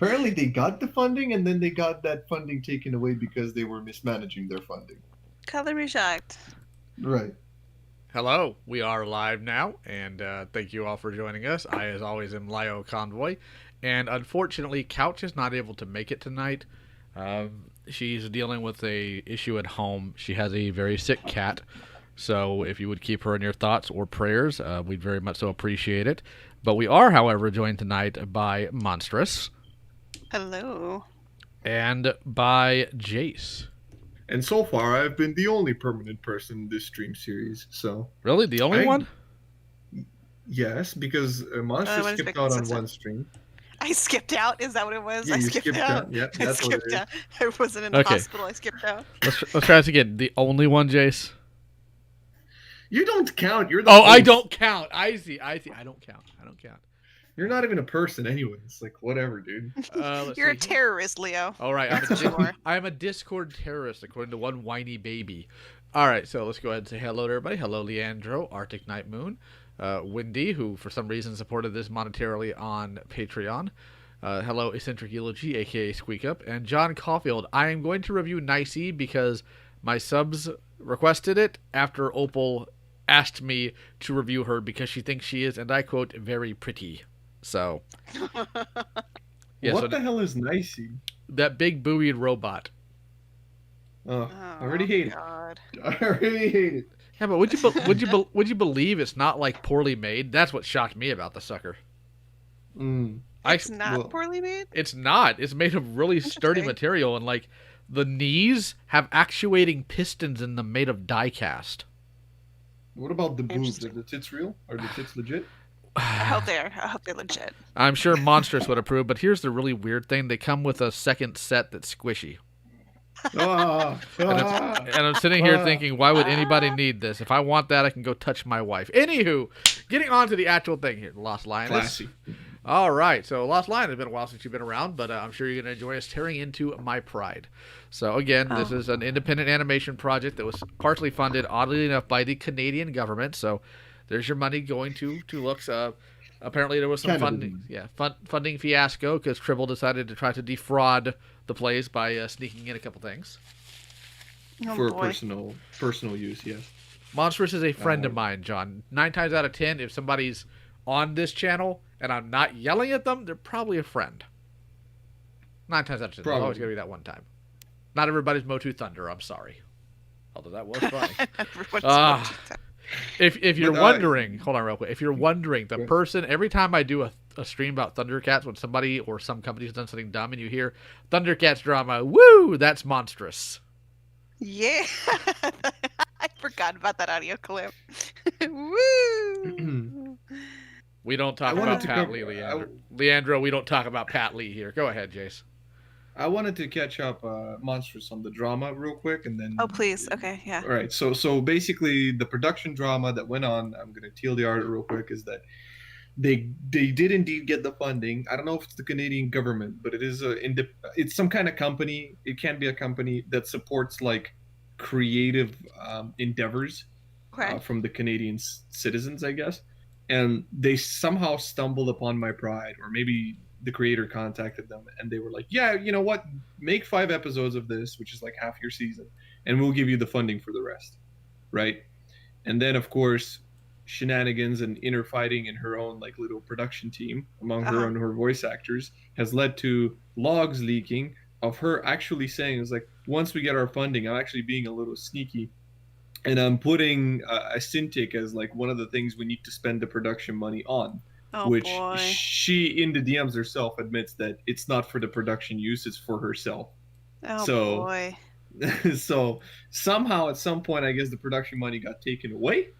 Apparently, they got the funding, and then they got that funding taken away because they were mismanaging their funding. Color me shocked. Right. Hello, we are live now, and thank you all for joining us. I, as always, am LioConvoy, and unfortunately, Couch is not able to make it tonight. She's dealing with a issue at home. She has a very sick cat, so if you would keep her in your thoughts or prayers, we'd very much so appreciate it. But we are, however, joined tonight by Monstrous Hello. and by Jace. And so far, I've been the only permanent person in this stream series. So Really, the only one? yes, because Monster wanted to skipped be out on consistent. one stream. I skipped out. Is that what it was? Yeah, I you skipped out. Yeah, I that's what it skipped is. out. I wasn't in the Okay. hospital. I skipped out. Let's try this again. The only one, Jace. You don't count. You're the Oh, I host. don't count. I see. I don't count. You're not even a person, anyways. Like whatever, dude. Let's You're a see. terrorist, Leo. All right, That's what you are. I'm a Discord terrorist, according to one whiny baby. All right, so let's go ahead and say hello to everybody. Hello, Leandro, Arctic Night Moon, Wendy, who for some reason supported this monetarily on Patreon. Hello, Eccentric Eulogy, aka Squeak Up, and John Caulfield. I am going to review Nicey because my subs requested it after Opal asked me to review her because she thinks she is, and I quote, very pretty. So, yeah, What so the hell is Nicey? that big buoyed robot. Oh, I already hate God. it. I already hate it. Yeah, but would you believe it's not like poorly made? That's what shocked me about the sucker. It's not poorly made? It's not. It's made of really sturdy Interesting. material, and like the knees have actuating pistons in them made of die cast. What about the boobs? Interesting. Are the tits real? Are the tits legit? I hope they're legit. I'm sure Monstrous would approve, but here's the really weird thing: they come with a second set that's squishy. And I'm sitting here thinking, why would anybody need this? If I want that, I can go touch my wife. Anywho, getting on to the actual thing here, Lost Lioness. Classy. All right, so Lost Lion has been a while since you've been around, but I'm sure you're going to enjoy us tearing into My Pride. So again, this is an independent animation project that was partially funded, oddly enough, by the Canadian government. So there's your money going to looks. Apparently there was some funding fiasco because Tribble decided to try to defraud the place by sneaking in a couple things. Oh, For boy. personal use, yes. Monstrous is a friend of mine, John. 9 times out of 10, if somebody's on this channel and I'm not yelling at them, they're probably a friend. 9 times out of 10. There's always going to be that one time. Not everybody's Motu Thunder, I'm sorry. Although that was funny. If you're wondering, hold on real quick. If you're wondering, the person, every time I do a stream about Thundercats, when somebody or some company's done something dumb and you hear Thundercats drama, woo, that's Monstrous. Yeah. I forgot about that audio clip. Woo! We don't talk about Pat Lee, Leandro. Leandro, we don't talk about Pat Lee here. Go ahead, Jace. I wanted to catch up Monstrous on the drama real quick, and then. Oh, please. Okay, yeah. All right. So basically, the production drama that went on, I'm gonna TLDR it real quick, is that they did indeed get the funding. I don't know if it's the Canadian government, but it is it's some kind of company. It can be a company that supports like creative endeavors from the Canadian citizens, I guess. And they somehow stumbled upon My Pride, or maybe the creator contacted them and they were like, yeah, you know what, make 5 episodes of this, which is like half your season, and we'll give you the funding for the rest, right? And then of course shenanigans and inner fighting in her own like little production team among her and her voice actors has led to logs leaking of her actually saying, it's like, once we get our funding, I'm actually being a little sneaky and I'm putting a Cintiq as like one of the things we need to spend the production money on. Which boy. She in the DMs herself admits that it's not for the production use, it's for herself. Oh boy. So somehow at some point I guess the production money got taken away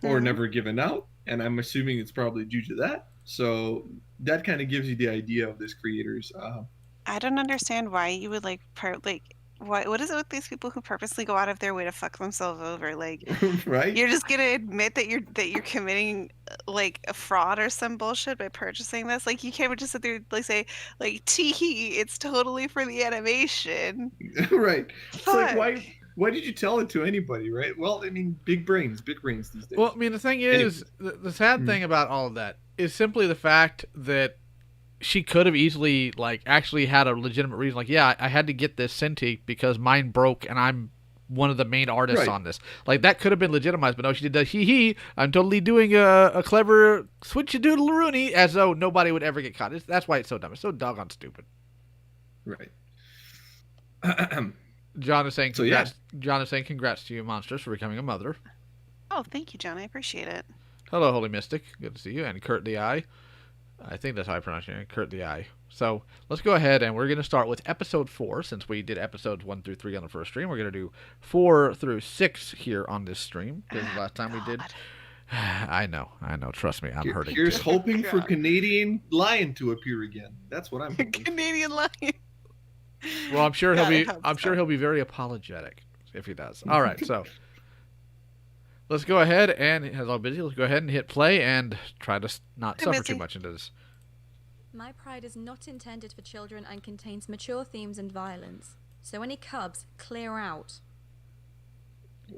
or never given out, and I'm assuming it's probably due to that. So that kind of gives you the idea of this creator's I don't understand why you would what is it with these people who purposely go out of their way to fuck themselves over? Like, right? You're just gonna admit that you're committing like a fraud or some bullshit by purchasing this? Like, you can't just sit there like say like, tee, it's totally for the animation. Right. It's like, why did you tell it to anybody, right? Well, I mean, big brains these days. Well, I mean, the thing is, the sad thing about all of that is simply the fact that she could have easily like actually had a legitimate reason. Like, yeah, I had to get this Cintiq because mine broke, and I'm one of the main artists Right. on this. Like, that could have been legitimized, but no, she did the hee. I'm totally doing a clever switch-a-doodle-rooney as though nobody would ever get caught. That's why it's so dumb. It's so doggone stupid. Right. John is saying So, yeah. congrats. John is saying congrats to you, monsters, for becoming a mother. Oh, thank you, John. I appreciate it. Hello, Holy Mystic. Good to see you. And Kurt the Eye. I think that's how I pronounce it. Kurt the Eye. So let's go ahead and we're going to start with episode 4. Since we did episodes 1 through 3 on the first stream, we're going to do 4 through 6 here on this stream. Because last time we did. I know. Trust me, I'm hurting. Here's too. hoping for God. Canadian Lion to appear again. That's what I'm hoping. Canadian Lion. Well, I'm sure God, I he'll be. hope I'm sure so. he'll be very apologetic if he does. All right, so let's go ahead and hello, busy. Let's go ahead and hit play and try to not Hey, suffer too Missy. much into this. My Pride is not intended for children and contains mature themes and violence. So any cubs, clear out.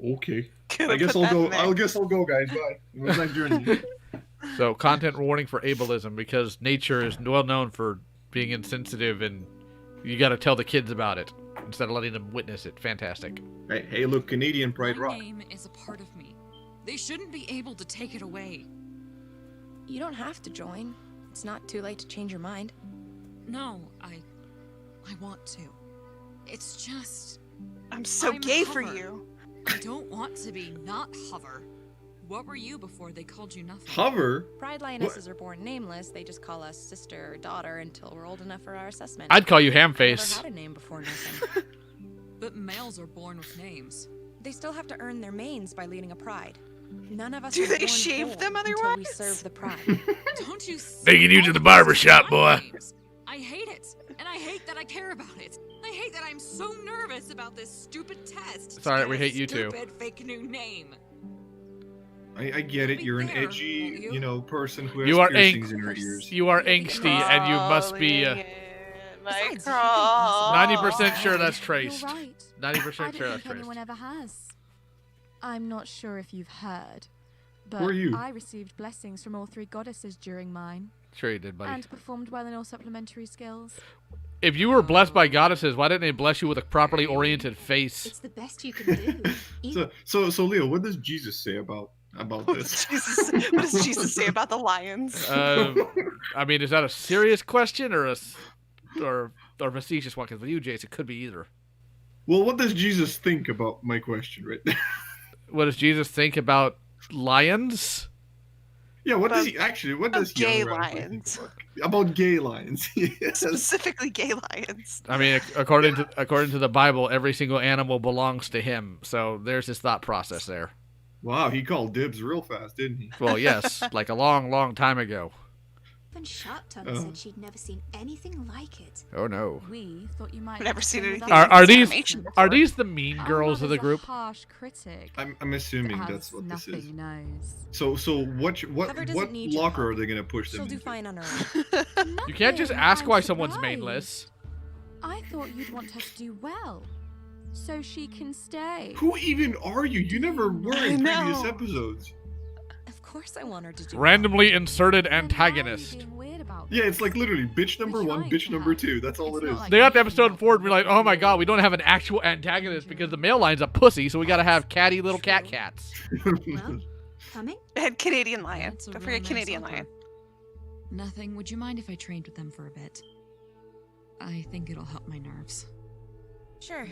Okay. Gonna I guess put I'll that go. in there. I guess I'll go, guys. Bye. It was a nice journey. So, content warning for ableism because nature is well known for being insensitive, and you got to tell the kids about it instead of letting them witness it. Fantastic. Hey, look, Canadian Pride My rock. name is a part of me. They shouldn't be able to take it away. You don't have to join. It's not too late to change your mind. No, I want to. It's just, I'm so I'm gay for Hover. you. I don't want to be not Hover. What were you before they called you nothing? Hover. Pride lionesses are born nameless. They just call us sister or daughter until we're old enough for our assessment. I'd call you I never Hamface. had a name before nothing. But males are born with names. They still have to earn their mains by leading a pride. None of us Do are they born shave whole them until we otherwise? serve the pride. Don't you see? Taking you to all the of barbershop, these boy. names? I hate it. And I hate that I care about it. I hate that I'm so nervous about this stupid test. It's all right, to get we a hate you too. Stupid fake new name. I get it. Be You're an fair, edgy, won't you? person who has You are piercings in her angry. ears. You are angsty, and you must be Crawling in my Besides, you think crawl. 90% sure that's You're traced. right. 90% I sure don't that's think traced. anyone ever has. I'm not sure if you've heard, but Who are you? I received blessings from all 3 goddesses during mine, Sure you did, buddy. and performed well in all supplementary skills. If you were blessed by goddesses, why didn't they bless you with a properly oriented face? It's the best you can do. Even So Leo, what does Jesus say about What this? does Jesus say about the lions? I mean, is that a serious question or or facetious one? Because with you, Jace, it could be either. Well, what does Jesus think about my question, right? What does Jesus think about lions? Yeah, what does About- he actually? What does he gay unironically lions. think about gay lions? Yes. Specifically gay lions. I mean, according to the Bible, every single animal belongs to him. So there's his thought process there. Wow, he called dibs real fast, didn't he? Well, yes, like a long, long time ago. Even Sharp Tongue Oh. said she'd never seen anything like it. Oh no. We thought you might. I've never have seen been with anything us. Are like this these animation are before. these the mean Our girls of the mother's a group? harsh critic. I'm assuming that that's has what this nothing is. knows. So what Heather doesn't what need your locker help. are they gonna push She'll them do into? fine on her own. You can't just Nothing, ask I'm why someone's surprised. mainless. I thought you'd want her to do well, so she can stay. Who even are you? You never were in I previous know. episodes. Of course I want her to do Randomly inserted Then why are you antagonist. being weird about Yeah, this? it's like literally bitch number 1, trying bitch to number help. 2. That's all It's it not is. like- They got to episode 4 and be like, oh my god, we don't have an actual antagonist because the male line's a pussy, so we got to have catty little cat cats. Well, coming? And Canadian lion. That's a Don't really forget nice Canadian offer. lion. Nothing. Would you mind if I trained with them for a bit? I think it'll help my nerves. Sure.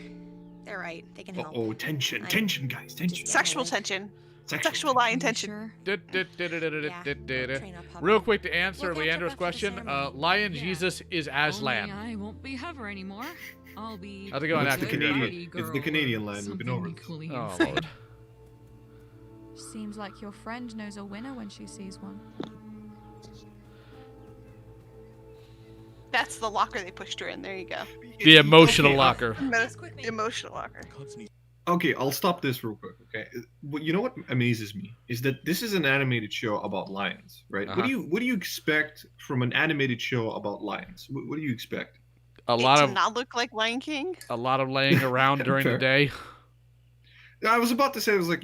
They're right. They can help. Oh, tension, I- tension, guys, tension. Just- Sexual Yeah. tension. Sexual. Sexual lion You tension. sure? Train up, Papa. Real quick to answer We'll catch up Leandro's after the question, ceremony. Lion Yeah. Jesus is Aslan. Only I won't be Hover anymore. I'll be. How's it going, It's actor? the Canadian. Pretty It's the girl Canadian or line. We've been something over this. equally Oh insane. lord. Seems like your friend knows a winner when she sees one. That's the locker they pushed her in. There you go. The emotional Okay, locker. Emotional locker. Okay, I'll stop this real quick. Okay, well, you know what amazes me is that this is an animated show about lions, right? Uh-huh. What do you expect from an animated show about lions? What do you expect? A It lot to of not look like Lion King. laying around during the Fair. day. I was about to say, I was like,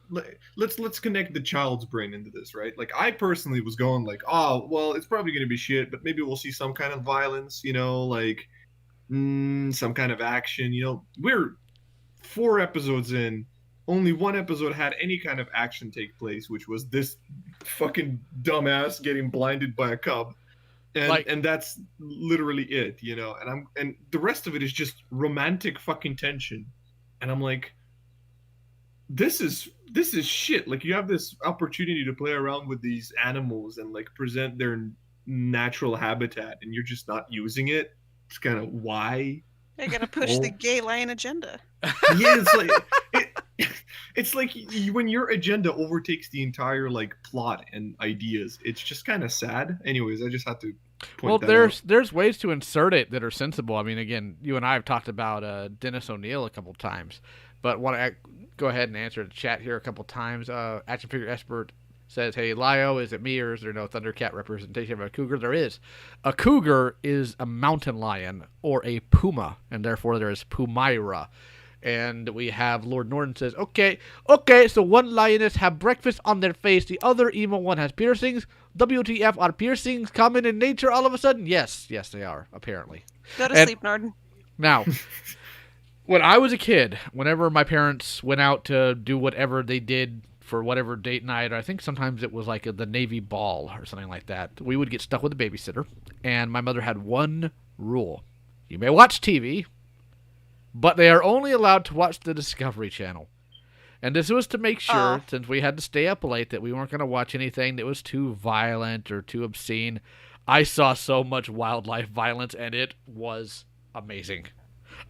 let's connect the child's brain into this, right? Like I personally was going like, oh well, it's probably gonna be shit, but maybe we'll see some kind of violence, like some kind of action. We're 4 episodes in. Only 1 episode had any kind of action take place, which was this fucking dumbass getting blinded by a cub. And that's literally it, and the rest of it is just romantic fucking tension. And I'm like, this is shit. Like, you have this opportunity to play around with these animals and like present their natural habitat, and you're just not using it. It's kind of why. They're gonna push the gay lion agenda. Yeah, it's like when your agenda overtakes the entire like plot and ideas, it's just kind of sad. Anyways, I just had to point that out. There's ways to insert it that are sensible. I mean, again, you and I have talked about Dennis O'Neill a couple times, but want to go ahead and answer the chat here a couple times. Action figure expert says, "Hey, Lio, is it me or is there no Thundercat representation of a cougar?" There is. A cougar is a mountain lion or a puma, and therefore there is Pumaira. And we have Lord Norton says, okay, so one lioness have breakfast on their face, the other emo one has piercings. WTF, are piercings common in nature all of a sudden? Yes, they are, apparently. Go to sleep, Norton. Now, when I was a kid, whenever my parents went out to do whatever they did for whatever date night, or I think sometimes it was like the Navy ball or something like that, we would get stuck with a babysitter, and my mother had one rule. You may watch TV, but they are only allowed to watch the Discovery Channel. And this was to make sure, since we had to stay up late, that we weren't going to watch anything that was too violent or too obscene. I saw so much wildlife violence, and it was amazing.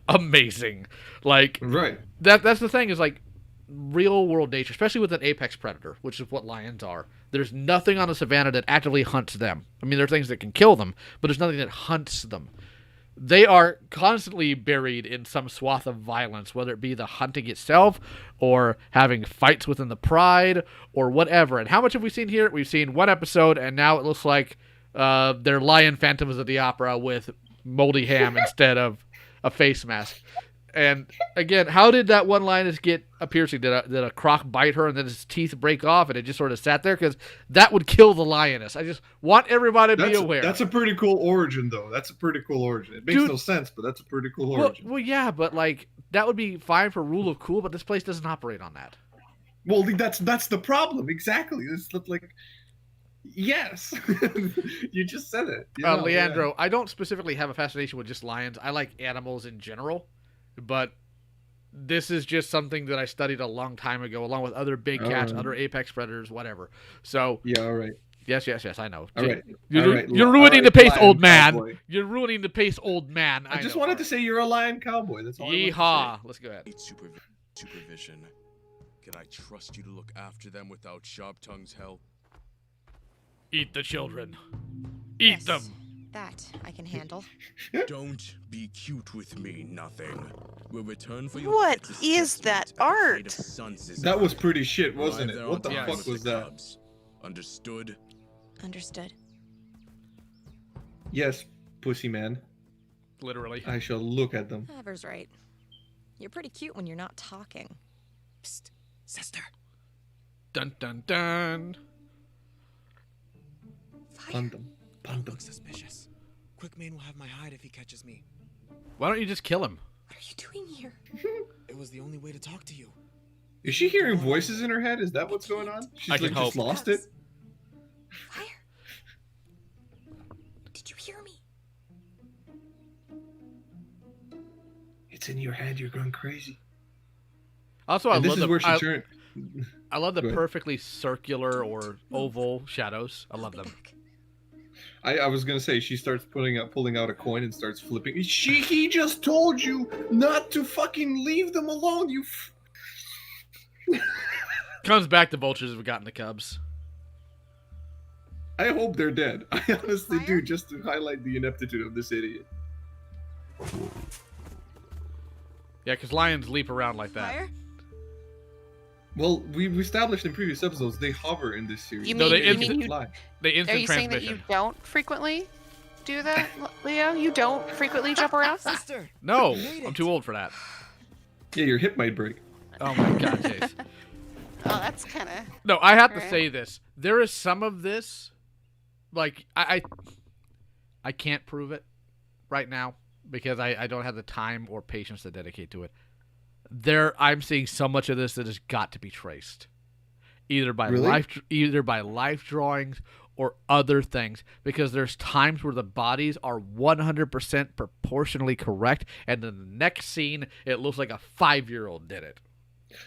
Amazing. Like, right. That's the thing, is like, real world nature, especially with an apex predator, which is what lions are. There's nothing on the savannah that actively hunts them. I mean, there are things that can kill them, but there's nothing that hunts them. They are constantly buried in some swath of violence, whether it be the hunting itself or having fights within the pride or whatever. And how much have we seen here? We've seen 1 episode, and now it looks like they're lion phantoms of the opera with moldy ham instead of a face mask. And again, how did that one lioness get a piercing? Did a croc bite her and then his teeth break off and it just sort of sat there? Because that would kill the lioness. I just want everybody to be aware. That's a pretty cool origin, though. That's a pretty cool origin. It makes no sense, but that's a pretty cool origin. Well, yeah, but like that would be fine for rule of cool, but this place doesn't operate on that. Well, that's the problem. Exactly. It's like, yes, you just said it. Leandro, yeah. I don't specifically have a fascination with just lions. I like animals in general. But this is just something that I studied a long time ago, along with other big cats, other apex predators, whatever. So yeah, all right. Yes, I know. All right. You're ruining the pace, old man. Cowboy. You're ruining the pace, old man. I just wanted to say you're a lion cowboy. That's all. Yeehaw! Let's go ahead. Supervision. Can I trust you to look after them without sharp tongues, Hell? Eat the children. Eat them. That I can handle. Don't be cute with me, nothing. We'll return for your. What is that art? That was pretty shit, wasn't it? What the fuck was that? Understood? Understood. Yes, pussy man. Literally. I shall look at them. Ever's right. You're pretty cute when you're not talking. Psst, sister. Dun dun dun. Pun them. Don't look suspicious. Quickmane will have my hide if he catches me. Why don't you just kill him? What are you doing here? It was the only way to talk to you. Is she hearing voices in her head? Is that what's going on? She's like just lost it? Fire! Did you hear me? It's in your head. You're going crazy. Also, I love the Go perfectly circular or oval shadows. I love them. I was gonna say she starts pulling out a coin and starts flipping. He just told you not to fucking leave them alone. You. Comes back. The vultures have gotten the cubs. I hope they're dead. I honestly do, just to highlight the ineptitude of this idiot. Yeah, because lions leap around like that. Fire? Well, we've established in previous episodes they hover in this series. You mean, they are you instant saying that you don't frequently do that, Leo? You don't frequently jump around? Sister! No, I'm too old for that. Yeah, your hip might break. Oh my god, Chase. Oh, that's kind of. No, I have to Right. say this. There is some of this, like I can't prove it right now because I don't have the time or patience to dedicate to it. I'm seeing so much of this that has got to be traced, either by life drawings or other things, because there's times where the bodies are 100% proportionally correct, and then the next scene it looks like a 5-year-old did it.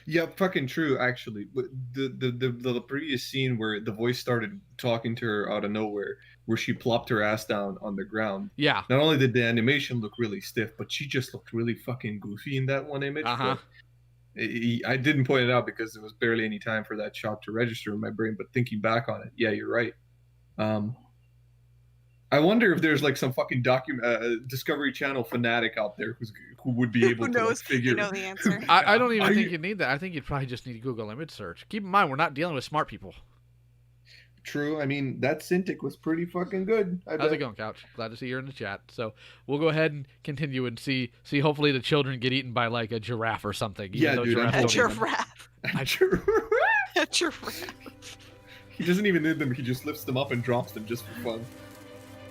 Yeah, fucking true. Actually, but the previous scene where the voice started talking to her out of nowhere, where she plopped her ass down on the ground. Yeah. Not only did the animation look really stiff, but she just looked really fucking goofy in that one image. Uh-huh. But I didn't point it out because there was barely any time for that shot to register in my brain. But thinking back on it, yeah, you're right. I wonder if there's like some fucking Discovery Channel fanatic out there who would be able Who to knows? figure. You know the answer. I don't even Are think you- you need that. I think you'd probably just need to Google image search. Keep in mind, we're not dealing with smart people. True. I mean, that Cintiq was pretty fucking good. How's it going, Couch? Glad to see you're in the chat. So we'll go ahead and continue and see. Hopefully the children get eaten by like a giraffe or something. Yeah, though dude, I'm giraffes A don't even- giraffe. A giraffe. A giraffe. He doesn't even need them. He just lifts them up and drops them just for fun.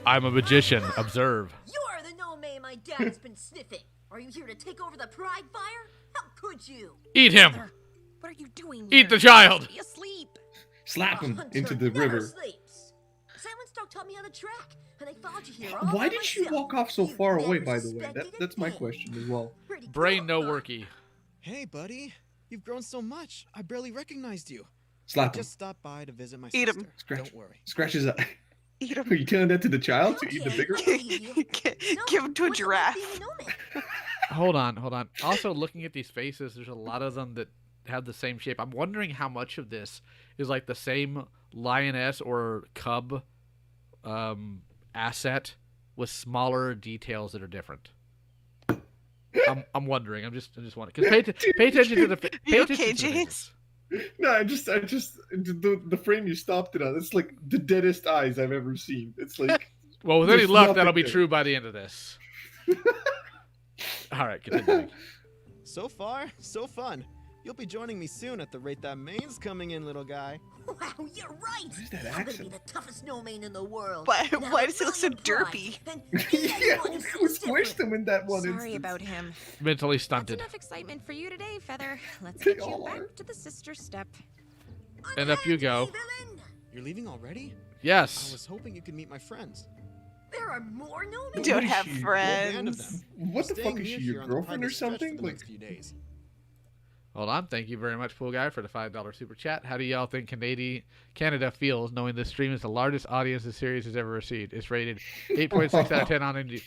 I'm a magician. Observe. You're the no-may my dad has been sniffing. Are you here to take over the Pride Fire? How could you? Eat him. Mother, what are you doing? Eat here? the child. Be asleep. Slap A him hunter into the never river. sleeps. Silence Dog taught me how to track, and I followed you here all Why by did she myself. walk off so You far away, never by the way? suspected a That's my thing. question as well. Pretty Brain cool, no huh? worky. Hey, buddy. You've grown so much. I barely recognized you. Slap him. Just stopped by to visit my Eat 'em. sister. Scratch. Don't worry. Scratch his eye. Eat him. Are you telling that to the child to eat the Okay. bigger? Give him to a what's it like giraffe. being a nomad? Hold on. Also, looking at these faces, there's a lot of them that have the same shape. I'm wondering how much of this is like the same lioness or cub asset with smaller details that are different. I'm wondering. I'm just wondering. Because pay attention to the pay You attention okay, to the James? faces. No, I just the frame you stopped it on. It's like the deadest eyes I've ever seen. It's like Well, with any There's luck, nothing that'll be there. true by the end of this. All right, continuing. So far, so fun. You'll be joining me soon at the rate that main's coming in, little guy. Wow, you're right. What is that I'm gonna be accent? the toughest no-man in the world. Why- And why I'll does he look fill so your pride derpy? and yeah, anyone who we says squished different. him in that one Sorry instance. about him. Mentally That's stunted. enough excitement for you today, Feather. Let's They get you all back are. to the sister step. And up you go. Villain. You're leaving already? I Yes. was hoping you could meet my friends. There are more nomads. What Don't is have she? Whole band of friends. them. What the Staying fuck is near she? here Your on the girlfriend or private stretch for something? the Like, next few days. Hold on. Thank you very much, Pool Guy, for the $5 super chat. How do y'all think Canada feels knowing this stream is the largest audience the series has ever received? It's rated 8.6 out of 10 on NG.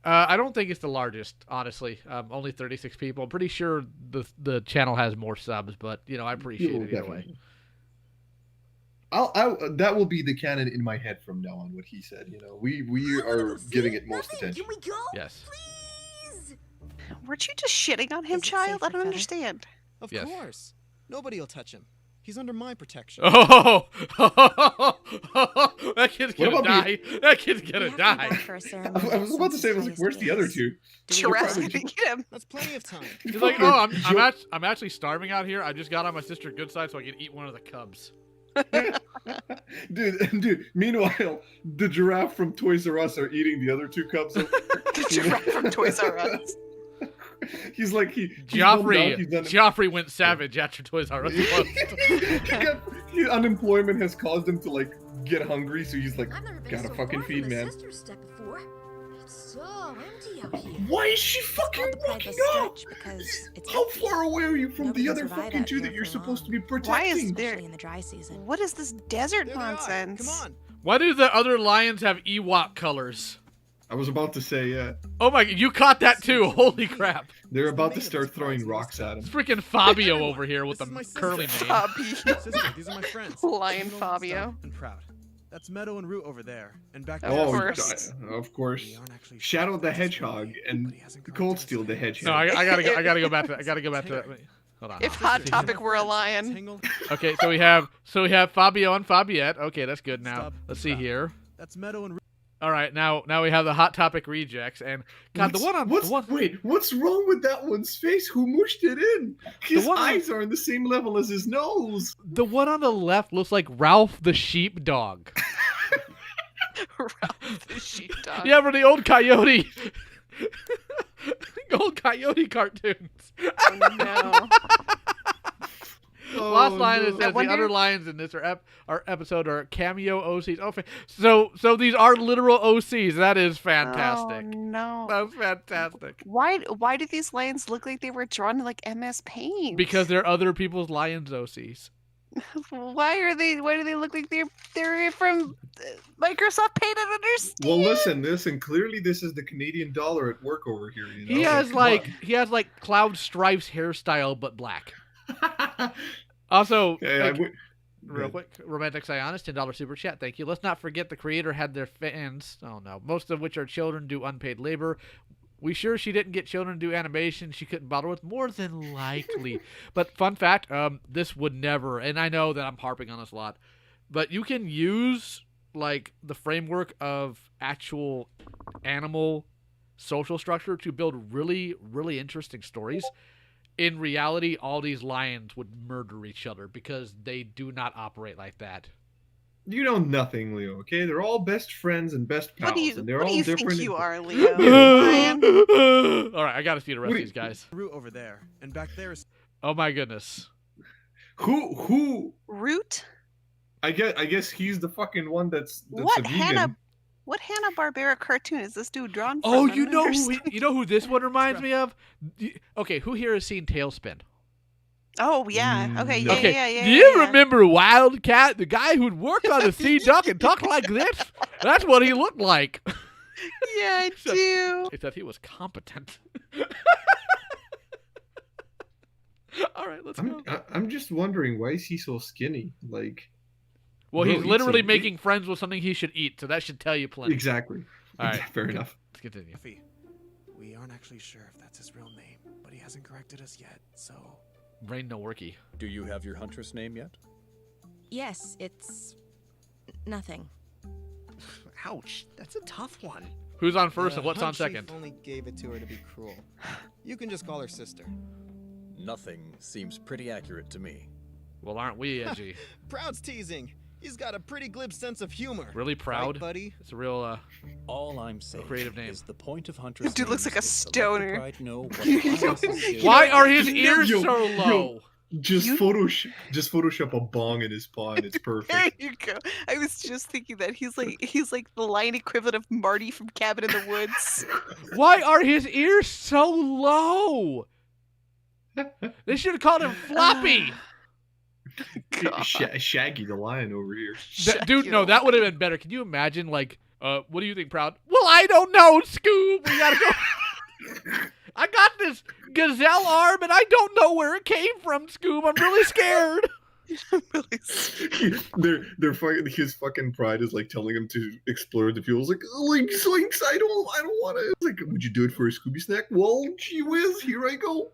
I don't think it's the largest, honestly. Only 36 people. I'm pretty sure the channel has more subs, but I appreciate it either way. That will be the canon in my head from now on. What he said, we I wanna are go see giving it most Nothing. attention. Can we go? Yes. Please. Weren't you just shitting on him, Is it child? safe I for don't Feather? understand. Of Yes. course. Nobody will touch him. He's under my protection. Oh, that kid's What gonna about die. That kid's We gonna have to be die. back for a ceremony I was about to say, I was like, since where's the other Julius two? Giraffe's probably- gonna eat him. That's plenty of time. He's like, oh, I'm actually starving out here. I just got on my sister good side so I can eat one of the cubs. Dude. Meanwhile, the giraffe from Toys R Us are eating the other two cubs. The giraffe from Toys R Us. He's like he's bummed out, Joffrey went savage after Toys R Us closed. Unemployment has caused him to like get hungry, so he's like, I've never been gotta so fucking far feed, from a man. sister's step before. It's so empty out here. Why is she It's fucking called the Pride walking up? stretch because it's How empty. far away are you from Nobody the can other survive fucking out two here that you're for supposed to long. be Why is protecting? there- Especially in the dry season. What is this desert There they are. nonsense? Come on. Why do the other lions have Ewok colors? I was about to say, yeah. Oh my, you caught that too. Holy crap. They're It's the about to main of start this throwing prize rocks at him. It's freaking Fabio Everyone, over here with this the is my sister. curly mane. Fabio. Sister, these are my friends. Lion Single, Fabio. Stubbed, and proud. That's Meadow and Root over there. And back Of there. course. Of course. We aren't actually Shadow sure the if this is Hedgehog really, and but he hasn't Cold contacted Steel the us. Hedgehog. No, I gotta go back to that. Hold on. If Hot Topic were a lion. Tingle, Okay, so we have Fabio and Fabiette. Okay, that's good now. Stub, Let's see Proud. here. That's Meadow and Root. All right, now we have the hot topic rejects, and God, what's wrong with that one's face? Who mushed it in? His eyes are on the same level as his nose. The one on the left looks like Ralph the sheepdog. Ralph the sheepdog. Yeah, from the old Coyote. Old Coyote cartoons. Oh, no. Last line is that the other lines in this episode are cameo OCs. Oh, so these are literal OCs. That is fantastic. Oh, no. That's fantastic. Why do these lions look like they were drawn in like MS Paint? Because they're other people's lions OCs. Why do they look like they're from Microsoft Paint and Understand? Well, listen. Clearly, this is the Canadian dollar at work over here. You know? He has like Cloud Strife's hairstyle, but black. Also, real quick, Romantic Zionist, $10 super chat. Thank you. Let's not forget the creator had their fans. Oh no, most of which are children do unpaid labor. We sure she didn't get children to do animation she couldn't bother with? More than likely. But fun fact, this would never, and I know that I'm harping on this a lot, but you can use like the framework of actual animal social structure to build really, really interesting stories. In reality, all these lions would murder each other because they do not operate like that. You know nothing, Leo, okay? They're all best friends and best pals. And they're all different. Think you are, Leo? All right, I got to see the rest of these guys. Root over there, and back there is... Oh my goodness. Who? Root? I guess he's the fucking one that's what a vegan. What Hanna-Barbera cartoon is this dude drawn from? Oh, you know who this one reminds me of? Okay, who here has seen Tailspin? Oh, yeah. Okay, No. yeah. Do you remember Wildcat, the guy who'd work on the Sea Duck and talk like this? That's what he looked like. Yeah, I do. Except he was competent. All right, let's go. I'm just wondering, why is he so skinny? Like... Well, Bro, he's literally making friends with something he should eat, so that should tell you plenty. Exactly. All right. Fair enough. Let's continue. We aren't actually sure if that's his real name, but he hasn't corrected us yet, so... Brain no worky. Do you have your huntress name yet? Yes, it's... nothing. Ouch, that's a tough one. Who's on first and what's on second? only gave it to her to be cruel. You can just call her sister. Nothing seems pretty accurate to me. Well, aren't we, Edgy? Proud's teasing. He's got a pretty glib sense of humor. Really Proud? Right, buddy? It's a real, all I'm saying creative name. is the point of huntress. Dude looks like a stoner. Why are his ears so low? Just Photoshop a bong in his paw and it's perfect. There you go. I was just thinking that he's like the lion equivalent of Marty from Cabin in the Woods. Why are his ears so low? They should have called him Floppy. Shaggy the lion over here. Dude, no, that would have been better. Can you imagine, like, what do you think, Proud? Well, I don't know, Scoob. We gotta go. I got this gazelle arm, and I don't know where it came from, Scoob. I'm really scared. They're fucking. His fucking pride is like telling him to explore the fields. Like Zoinks, I don't want to. Like, would you do it for a Scooby snack? Well, gee whiz, here I go.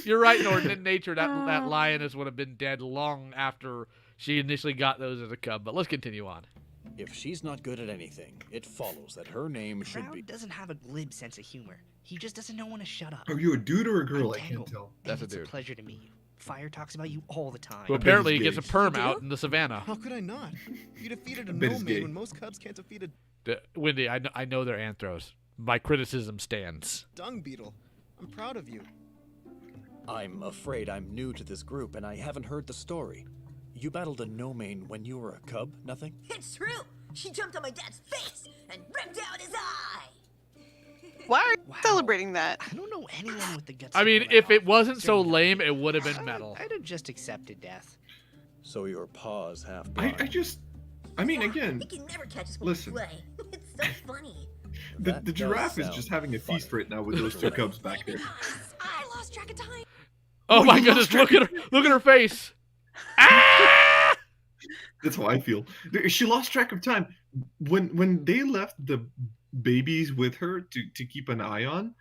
You're right, Norton. In nature, that lioness would have been dead long after she initially got those as a cub. But let's continue on. If she's not good at anything, it follows that her name should Proud be... doesn't have a glib sense of humor. He just doesn't know when to shut up. Are you a dude or a girl? I can't tell. That's a It's dude. a pleasure to meet you. Fire talks about you all the time. Who apparently he gets a perm out in the savannah. How could I not? You defeated a bet it's no-man gay. when most cubs can't defeat a Wendy, I know they're anthros. My criticism stands. dung beetle. I'm proud of you. I'm afraid I'm new to this group and I haven't heard the story. You battled a no-main when you were a cub, nothing? It's true. She jumped on my dad's face and ripped out his eye. Why are you celebrating that? I don't know anyone with the guts. I mean, if it wasn't so lame, it would have been metal. I'd have just accepted death. So your paw's half blind. I mean, again, He can never catch us when listen. we play. It's so funny. The That giraffe does is just sound having a feast right now with those two cubs back there. I lost track of time. Oh my goodness! Look at her face. Ah! That's how I feel. She lost track of time when they left the babies with her to keep an eye on.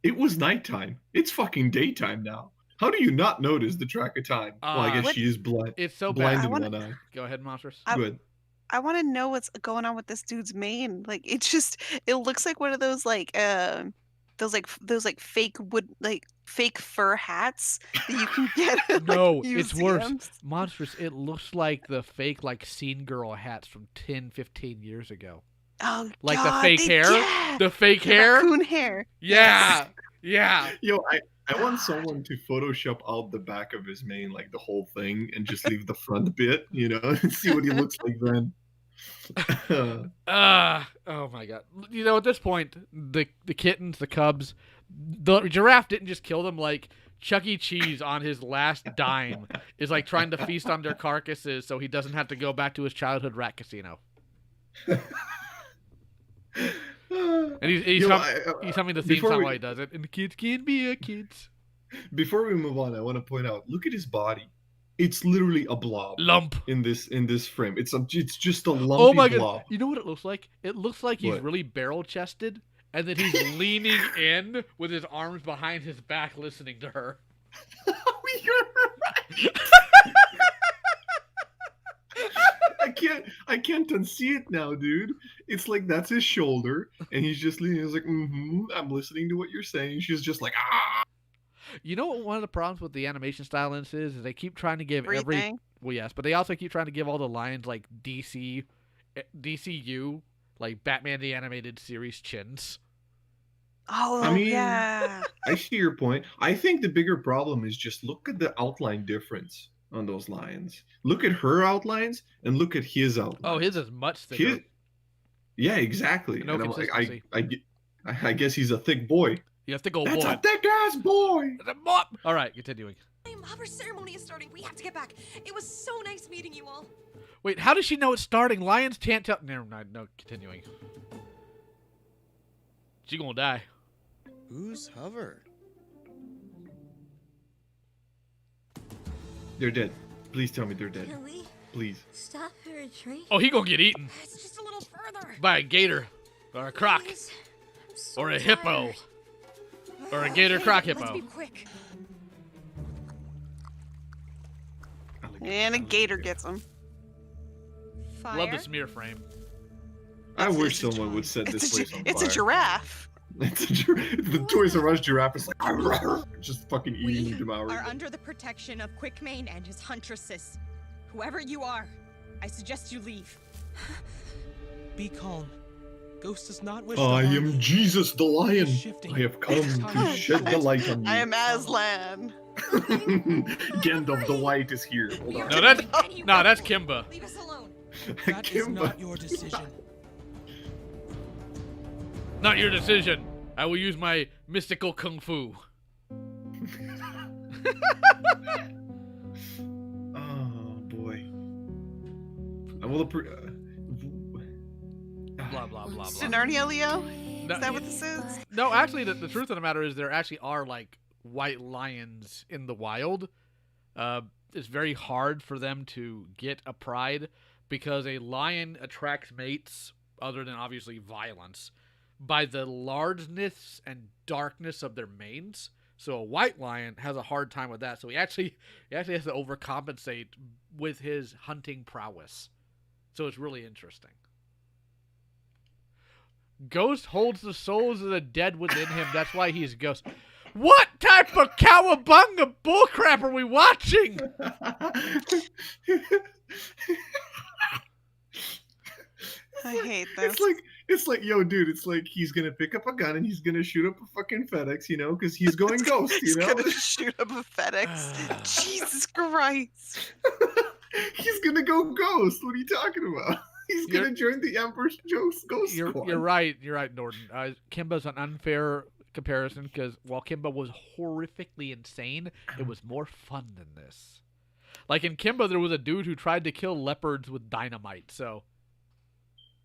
It was nighttime. It's fucking daytime now. How do you not notice the track of time? Well, I guess she is blind. It's so blind bad. in one eye. Go ahead, monsters. Good. I want to know what's going on with this dude's mane. Like it looks like one of those like fake wood like fake fur hats that you can get at like No, it's worse. museums. Monstrous. It looks like the fake like scene girl hats from 10, 15 years ago. Oh, like God, the fake hair, yeah. the fake The hair, raccoon hair. Yeah, yeah. Yo, I want someone to Photoshop out the back of his mane, like the whole thing, and just leave the front bit, you know, and see what he looks like then. Oh my god. You know, at this point, the kittens, the cubs, the giraffe didn't just kill them. Like Chuck E. Cheese on his last dime is like trying to feast on their carcasses so he doesn't have to go back to his childhood rat casino. And he's humming the theme song while he does it. And the kids can be kids. Before we move on, I want to point out, look at his body. It's literally a blob. Lump. In this frame. It's just a lumpy blob. Oh my god. You know what it looks like? It looks like he's What? really barrel-chested, and that he's leaning in with his arms behind his back listening to her. You're right. I can't unsee it now, dude. It's like that's his shoulder, and he's just leaning. He's like, I'm listening to what you're saying. She's just like, ah. You know what one of the problems with the animation style in this is they keep trying to give Everything. well, yes, but they also keep trying to give all the lions like DCU, like Batman the Animated Series chins. Oh, I mean, yeah. I see your point. I think the bigger problem is just look at the outline difference on those lions. Look at her outlines and look at his outline. Oh, his is much thicker. Yeah, exactly. No and I'm like, consistency. I guess he's a thick boy. You have to go, That's boy. a thick ass boy. All right, continuing. Our ceremony is starting. We have to get back. It was so nice meeting you all. Wait, how does she know it's starting? Lions can't tell. Never mind. No, continuing. She gonna die. Who's Hover? They're dead. Please tell me they're dead. Can we Please. stop her retreat? Oh, he gonna get eaten It's just a little further. by a gator, or a croc, Please. I'm so or a hippo, tired. or a gator croc Let's hippo. be quick. And a gator gets him. Fire. Love the smear frame. I wish someone would set this place on It's fire. a giraffe. The Toys R Us giraffe is like just fucking eating and devouring. are under the protection of Quickmane and his huntresses. Whoever you are, I suggest you leave. Be calm. Ghost does not wish I to harm am you. Jesus the Lion. Shifting. I have come to shed the light on you. I am Aslan. Gandalf the White is here. Hold on. No, that's Kimba. Leave us alone. That is Kimba. not your decision. Not your decision. I will use my mystical kung fu. Oh boy. I will Blah blah blah blah. Narnia, Leo? No, Is that what this is? No, actually, the truth of the matter is there actually are like white lions in the wild. It's very hard for them to get a pride because a lion attracts mates, other than obviously violence, by the largeness and darkness of their manes. So a white lion has a hard time with that. So he actually has to overcompensate with his hunting prowess. So it's really interesting. Ghost holds the souls of the dead within him. That's why he's a ghost. What type of cowabunga bullcrap are we watching? I hate this. It's like, yo, dude, it's like he's gonna pick up a gun and he's gonna shoot up a fucking FedEx, you know, because he's going ghost, you He's know. gonna shoot up a FedEx. Jesus Christ. He's gonna go ghost. What are you talking about? He's gonna join the Emperor's Ghost Squad. You're right, Norton. Kimba's an unfair comparison because while Kimba was horrifically insane, it was more fun than this. Like in Kimba, there was a dude who tried to kill leopards with dynamite, so...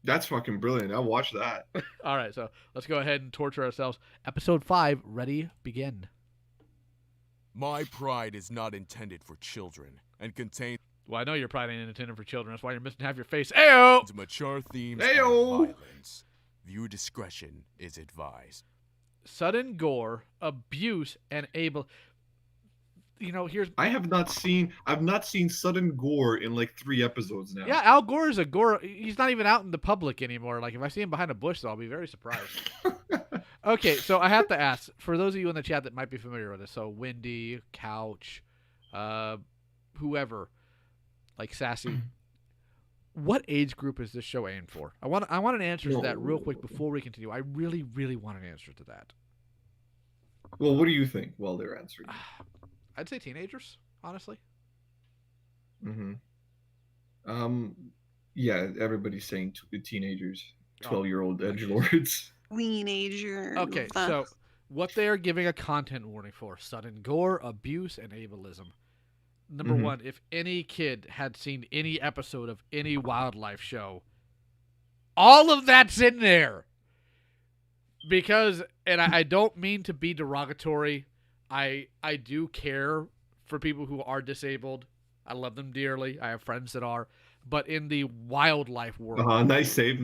That's fucking brilliant. I'll watch that. All right, so let's go ahead and torture ourselves. Episode 5, ready, begin. My pride is not intended for children and contains Well, I know your pride ain't intended for children. That's why you're missing half your face. Ayo! mature themes Ayo! and violence. Viewer discretion is advised. Sudden gore, abuse, and able... here's I've not seen sudden gore in like 3 episodes now. Yeah, Al Gore is a gore. He's not even out in the public anymore. Like, if I see him behind a bush, though, I'll be very surprised. Okay, so I have to ask, for those of you in the chat that might be familiar with this, so Wendy, Couch, whoever, like Sassy, what age group is this show aimed for? I want an answer to that real quick before we continue. I really, really want an answer to that. Well, what do you think while they're answering? I'd say teenagers, honestly. Yeah, everybody's saying teenagers, 12-year-old edgelords. Teenager. Okay, so what they are giving a content warning for: sudden gore, abuse, and ableism. Number one, if any kid had seen any episode of any wildlife show, all of that's in there. Because, and I don't mean to be derogatory, I do care for people who are disabled. I love them dearly. I have friends that are. But in the wildlife world... Nice save,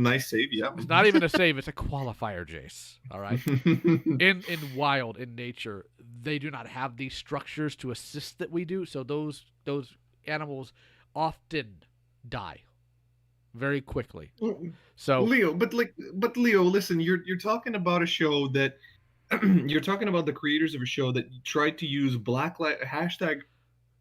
yeah. It's not even a save, it's a qualifier, Jace. All right? in wild, in nature, they do not have these structures to assist that we do, so those animals often die very quickly. So Leo, but Leo, listen, you're talking about a show that you're talking about the creators of a show that tried to use hashtag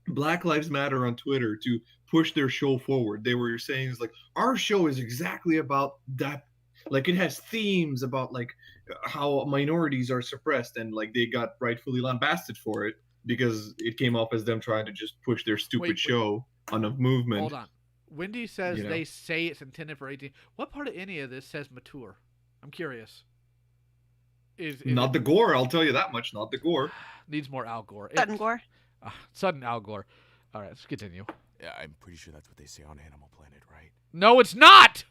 Black Lives Matter on Twitter to push their show forward. They were saying it's like, our show is exactly about that, like it has themes about like how minorities are suppressed, and like they got rightfully lambasted for it because it came off as them trying to just push their stupid show on a movement. Hold on. Wendy says they say it's intended for 18. What part of any of this says mature? I'm curious. Is not the gore, I'll tell you that much. Not the gore. Needs more Al Gore. Sudden gore. Sudden Al Gore. All right, let's continue. Yeah, I'm pretty sure that's what they say on Animal Planet, right? No, it's not!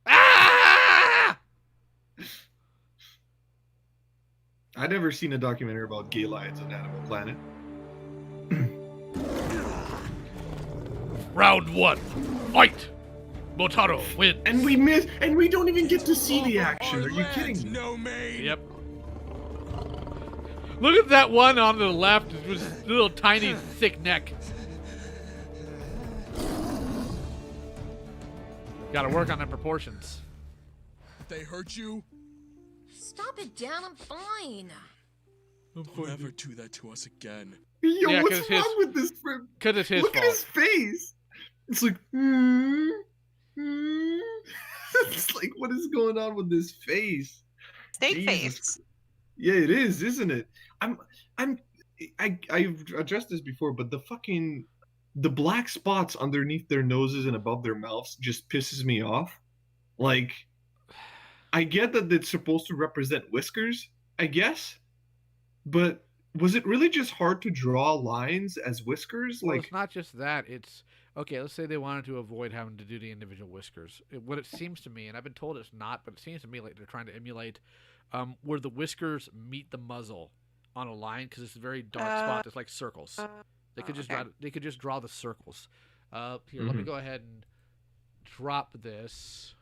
Ah! I've never seen a documentary about gay lions on Animal Planet. Round 1. Fight! Motaro wins. And we miss, and we don't even get to see the action. Are you kidding me? No, man. Yep. Look at that one on the left with his little tiny thick neck. Gotta work on the proportions. They hurt you? Stop it, Dan. I'm fine. Don't ever do that to us again. Yo, Yeah, what's wrong with this? Because it's his Look fault. at his face. It's like, It's like, what is going on with this face? Steak face. Yeah, it is, isn't it? I've addressed this before, but the black spots underneath their noses and above their mouths just pisses me off. Like, I get that it's supposed to represent whiskers, I guess, but was it really just hard to draw lines as whiskers? Well, Like, it's not just that. It's okay. Let's say they wanted to avoid having to do the individual whiskers. What it seems to me, and I've been told it's not, but it seems to me like they're trying to emulate where the whiskers meet the muzzle on a line, because it's a very dark spot. It's like circles. They could just draw the circles. Here, let me go ahead and drop this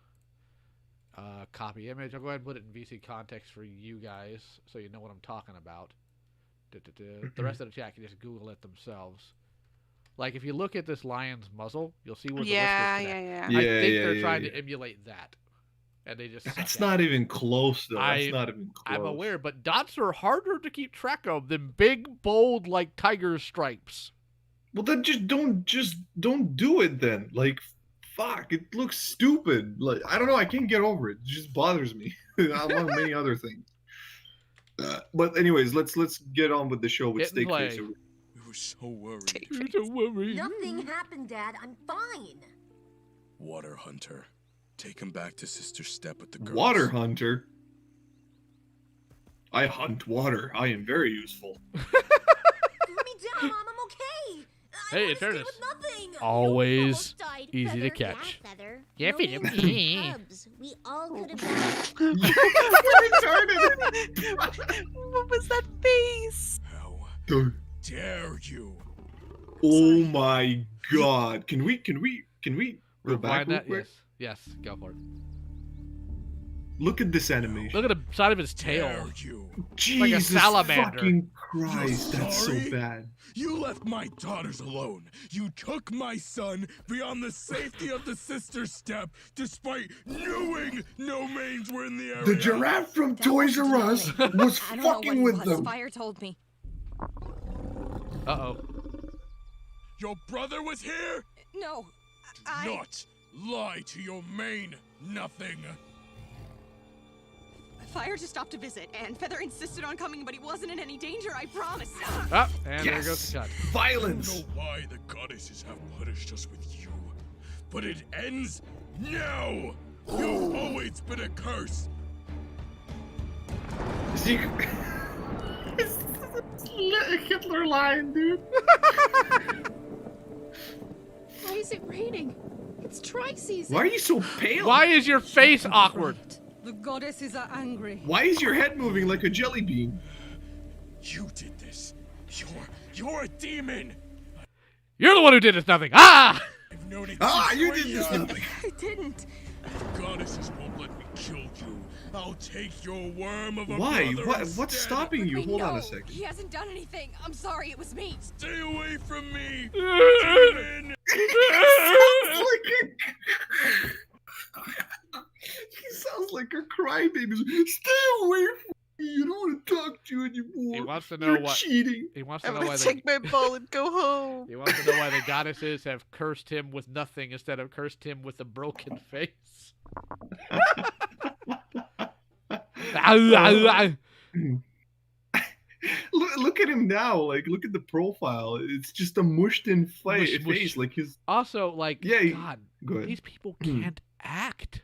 copy image. I'll go ahead and put it in VC context for you guys so you know what I'm talking about. The rest of the chat can just Google it themselves. Like, if you look at this lion's muzzle, you'll see where the whiskers connect. I think they're trying to emulate that. And they just that's not even close, though. That's not even close. I'm aware, but dots are harder to keep track of than big, bold, like tiger stripes. Well, then just don't do it then. Like, fuck, it looks stupid. Like, I don't know, I can't get over it. It just bothers me. Among many other things. But anyways, let's get on with the show with Steakface. We were so worried. Don't worry. Nothing happened, Dad. I'm fine. Water Hunter. Take him back to Sister Step with the girls. Water Hunter? I hunt water. I am very useful. Put me down, Mom. I'm okay. Hey, in fairness, nothing. always easy to catch. Yeah, No we all could have been. What was that face? How dare you? Oh my god. Can we go back Rewind real that? quick? Yes, go for it. Look at this animation. Look at the side of his tail. Dare you? Jesus like a salamander. fucking Christ, You're that's so sorry? bad. You left my daughters alone. You took my son beyond the safety of the sister step, despite knowing no mains were in the area. The giraffe from Toys R Us was I don't fucking know what with it was. them. Fire told me. Uh-oh. Your brother was here? No, Do not lie to your main nothing. Fire just stopped to visit, and Feather insisted on coming, but he wasn't in any danger, I promise. Ah, and there goes the cut. I Violence. don't know why the goddesses have punished us with you, but it ends now. You've always been a curse. See, it's a Hitler line, dude. Why is it raining? It's tri-season. Why are you so pale? Why is your face awkward? The goddesses are angry. Why is your head moving like a jelly bean? You did this. You're a demon. You're the one who did this nothing. Ah! I've known it. You did this nothing. I didn't. The goddesses won't let me kill you. I'll take your worm of a Why? brother What's instead. stopping you? Hold on a No, second. he hasn't done anything. I'm sorry, it was me. Stay away from me, demon. He sounds like a crybaby. Stay away from me. You don't want to talk to you anymore. He wants to know You're what. cheating. He wants to I'm know gonna why take my ball and go home. He wants to know why the goddesses have cursed him with nothing instead of cursed him with a broken face. Look at him now. Like, look at the profile. It's just a mushed-in Mush, mush. face. Like his. Also, like, Yeah, God, go ahead. these people can't act.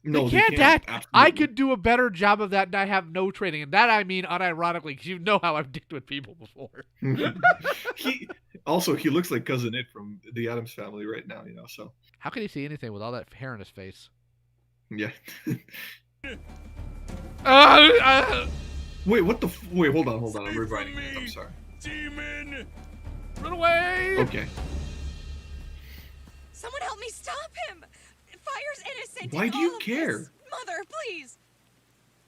No, they can't act. I absolutely. could do a better job of that, and I have no training, and that I mean unironically, because you know how I've dicked with people before. he looks like Cousin It from the Addams Family right now. You know, so How can he see anything with all that hair in his face? yeah. Wait, Wait, wait, hold on. I'm Stay rewriting from it. I'm me, sorry. demon. run away! Okay. Someone help me stop him! Fire's innocent. Why in do you all of care? this. Mother, please.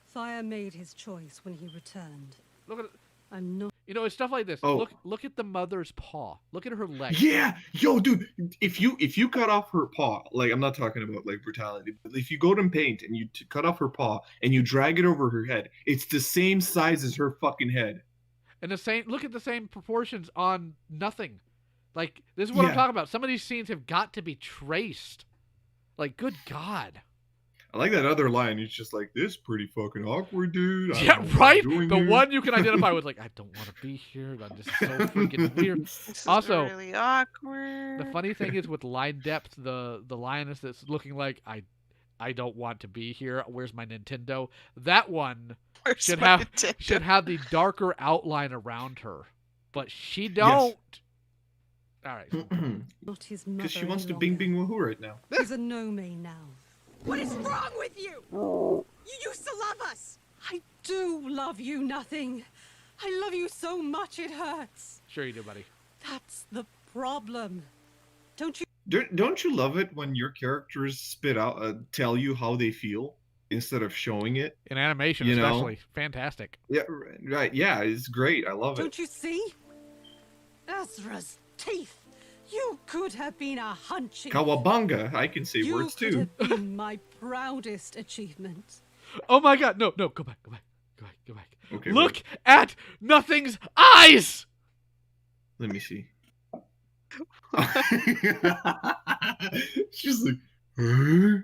Fire made his choice when he returned. Look at I'm not. You know, it's stuff like this. Oh. Look at the mother's paw. Look at her leg. Yeah, yo, dude. If you cut off her paw, like I'm not talking about like brutality, but if you go to paint and you cut off her paw and you drag it over her head, it's the same size as her fucking head. And the same. Look at the same proportions on nothing. Like, this is what I'm Yeah. talking about. Some of these scenes have got to be traced. Like, good God. I like that other line. He's just like, "This is pretty fucking awkward, dude." I Yeah, don't know what right? I'm doing The here." one you can identify with, like, I don't want to be here. This is so freaking weird. This is Also, really awkward. the funny thing is with line depth, the lioness that's looking like, I don't want to be here. Where's my Nintendo? That one Where's should my have Nintendo? should have the darker outline around her. But she don't. All right. Not his mother. Because she wants to any bing longer. bing woohoo right now. He's a no-me now. What is wrong with you? You used to love us. I do love you, nothing. I love you so much it hurts. Sure you do, buddy. That's the problem. Don't you? Don't you love it when your characters spit out, tell you how they feel instead of showing it? In animation, You know? especially. Fantastic. Yeah, right. Yeah, it's great. I love it. Don't you see? Ezra's teeth. You could have been a hunching. Kawabanga. I can say You words could too. have been my proudest achievement. Oh my God. No, go back. Okay. Look wait. at Nothing's eyes! Let me see. She's like, huh?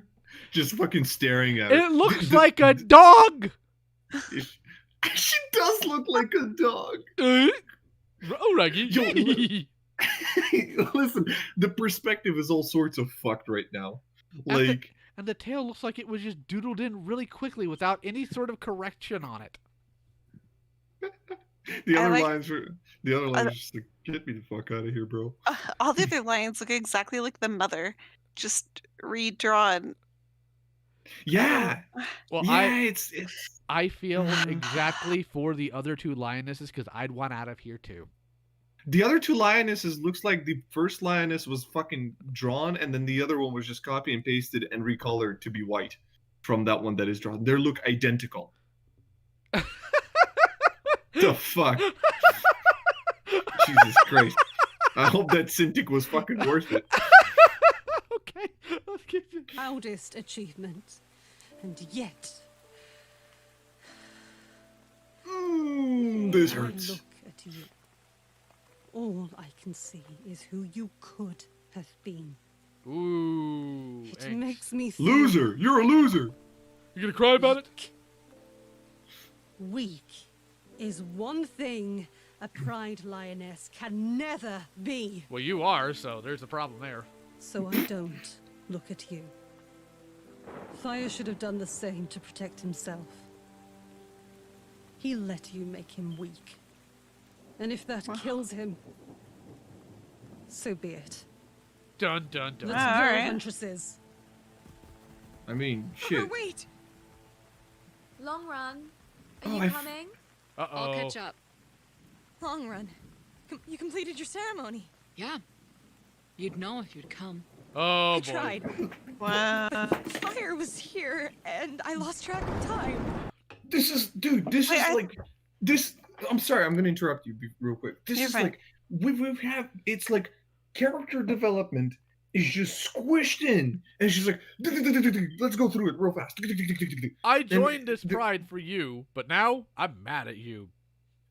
Just fucking staring at it. It looks like a dog! She does look like a dog. Oh, Raggy. Yo, listen, the perspective is all sorts of fucked right now. Like, And the tail looks like it was just doodled in really quickly without any sort of correction on it. the I other like- lines were just like, get me the fuck out of here, bro. All the other lions look exactly like the mother, just redrawn. Yeah. Well, Yeah, I feel exactly for the other two lionesses because I'd want out of here too. The other two lionesses looks like the first lioness was fucking drawn, and then the other one was just copy and pasted and recolored to be white from that one that is drawn. They look identical. The fuck? Jesus Christ. I hope that Cintiq was fucking worth it. Okay. Let's get you. Proudest achievement. And yet... This when I hurts. look at you, all I can see is who you could have been. Ooh. It angst. makes me feel Loser! You're a loser! You gonna cry about it? weak is one thing a pride lioness can never be. Well, you are, so there's a problem there. So I don't look at you. Fire should have done the same to protect himself. He let you make him weak. And if that kills him, so be it. Dun dun dun. Let's go, Huntresses. I mean, shit. Wait! Long Run, Oh, are you I coming? Uh-oh. I'll catch up. Long Run, you completed your ceremony. Yeah. You'd know if you'd come. Oh, I boy. tried. Wow. Fire was here, and I lost track of time. This is, dude, this is like, this, I'm sorry, I'm gonna interrupt you real quick. This You're is fine. like, we have, it's like, character development is just squished in. And she's like, let's go through it real fast. I joined this pride for you, but now I'm mad at you.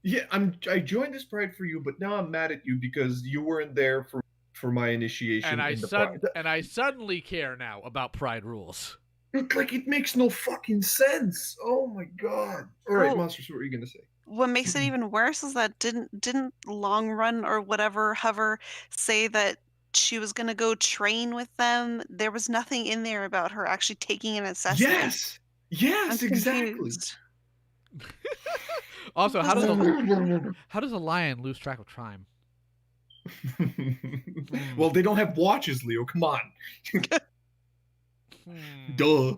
Yeah, I joined this pride for you, but now I'm mad at you because you weren't there for my initiation. And in the pride. I suddenly care now about pride rules. It's like it makes no fucking sense. Oh my god. All right, Oh. Monsters, what were you gonna say? What makes it even worse is that didn't Long Run or whatever Hover say that she was gonna go train with them? There was nothing in there about her actually taking an assessment. Yes, yes, I'm exactly. confused. Also, how does a lion lose track of time? Well, they don't have watches, Leo. Come on. Duh.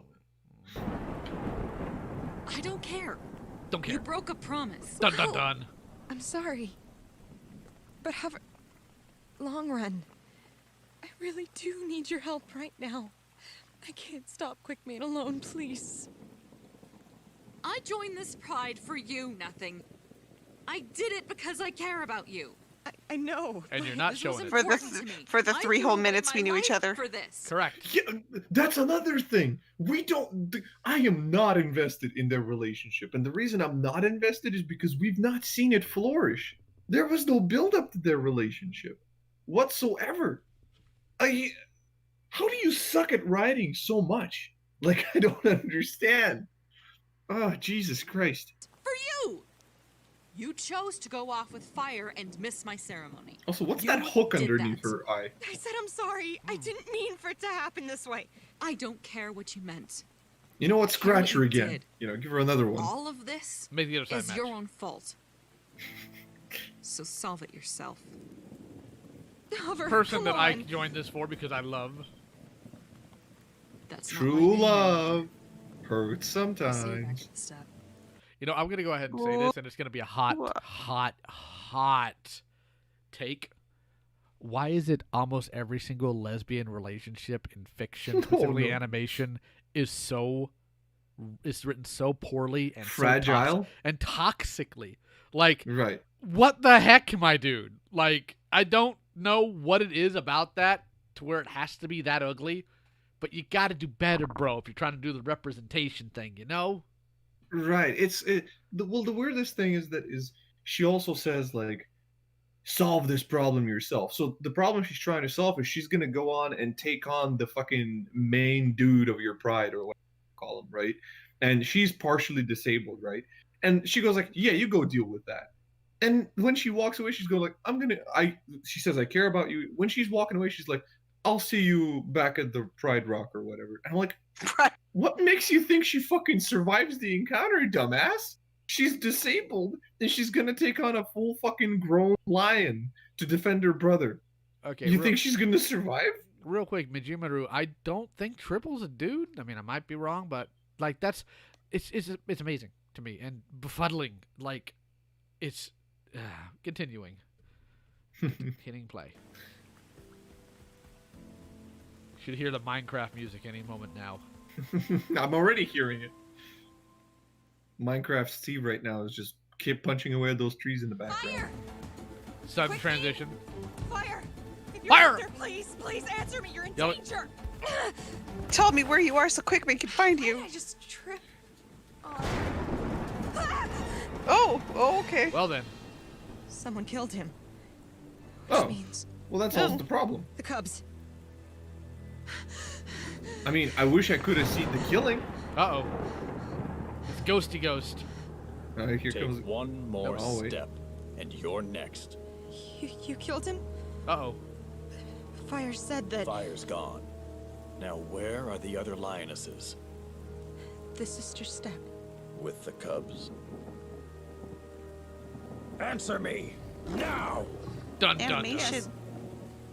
I don't care. Don't care. You broke a promise. Dun dun dun. I'm sorry. But Hover... Long Run. I really do need your help right now. I can't stop Quickmate alone, please. I joined this pride for you, nothing. I did it because I care about you. I know. And you're not This was showing it. important to me. For the I 3 threw whole away minutes we my knew each life other. For this. Correct. Yeah, that's another thing. I am not invested in their relationship. And the reason I'm not invested is because we've not seen it flourish. There was no build up to their relationship whatsoever. How do you suck at writing so much? Like, I don't understand. Oh, Jesus Christ. For you! You chose to go off with Fire and miss my ceremony. Also, what's You that hook did underneath that. her eye? I said I'm sorry. I didn't mean for it to happen this way. I don't care what you meant. You know what? Scratch her you again. did. You know, give her another one. All of this Make the other side is match. your own fault. So solve it yourself. Hover, Person come that I on. joined this for because I love. That's not True my love hurts See you back sometimes. at the step. You know, I'm gonna go ahead and say this, and it's gonna be a hot take. Why is it almost every single lesbian relationship in fiction, specifically no. animation, is written so poorly and Fragile? and toxically? Like, Right. what the heck, my dude? Like, I don't know what it is about that to where it has to be that ugly, but you got to do better, bro, if you're trying to do the representation thing, you know? Right. The weirdest thing is she also says, like, solve this problem yourself. So the problem she's trying to solve is she's gonna go on and take on the fucking main dude of your pride, or what you call him, right? And she's partially disabled, right? And she goes like, yeah, you go deal with that. And when she walks away, she's going like, she says, I care about you. When she's walking away, she's like, I'll see you back at the Pride Rock or whatever. And I'm like, what makes you think she fucking survives the encounter, dumbass? She's disabled, and she's gonna take on a full fucking grown lion to defend her brother. Okay. You think she's gonna survive? Real quick, Mijimaru, I don't think Tripple's a dude. I mean, I might be wrong, but like it's amazing to me and befuddling. Like, it's continuing. Hitting play. Should hear the Minecraft music any moment now. I'm already hearing it. Minecraft Steve right now is just keep punching away at those trees in the background. Fire! Sudden transition. Fire! If you're Fire! out there, please answer me. You're in Yell it. danger. Tell me where you are so Quickman can find you. I just tripped. Oh, okay. Well then. Someone killed him. Oh, means well, that solves the problem. the cubs. I mean, I wish I could have seen the killing. Uh-oh. It's Ghosty Ghost. Here Take comes one more No, I'll wait. step, and you're next. You killed him? Uh-oh. Fire said that Fire's gone. Now where are the other lionesses? the sister step. With the cubs? Answer me! Now! Dun dun dun. Animation.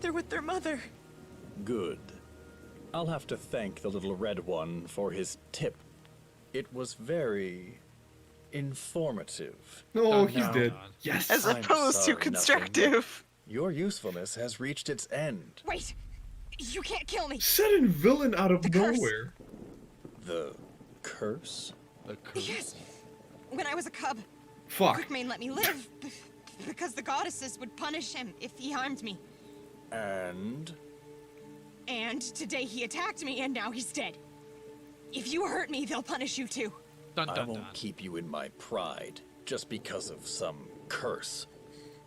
They're with their mother. Good. I'll have to thank the little red one for his tip. It was very informative. Oh, he's Now, dead. Yes. As I'm opposed to sorry, constructive. Your usefulness has reached its end. Wait! You can't kill me! Sudden villain out of The curse. nowhere. The curse? The curse. Yes! When I was a cub, Fuck. Quickmane let me live. Because the goddesses would punish him if he harmed me. And? And today he attacked me and now he's dead. If you hurt me, they'll punish you too. Dun I dun won't dun. keep you in my pride just because of some curse.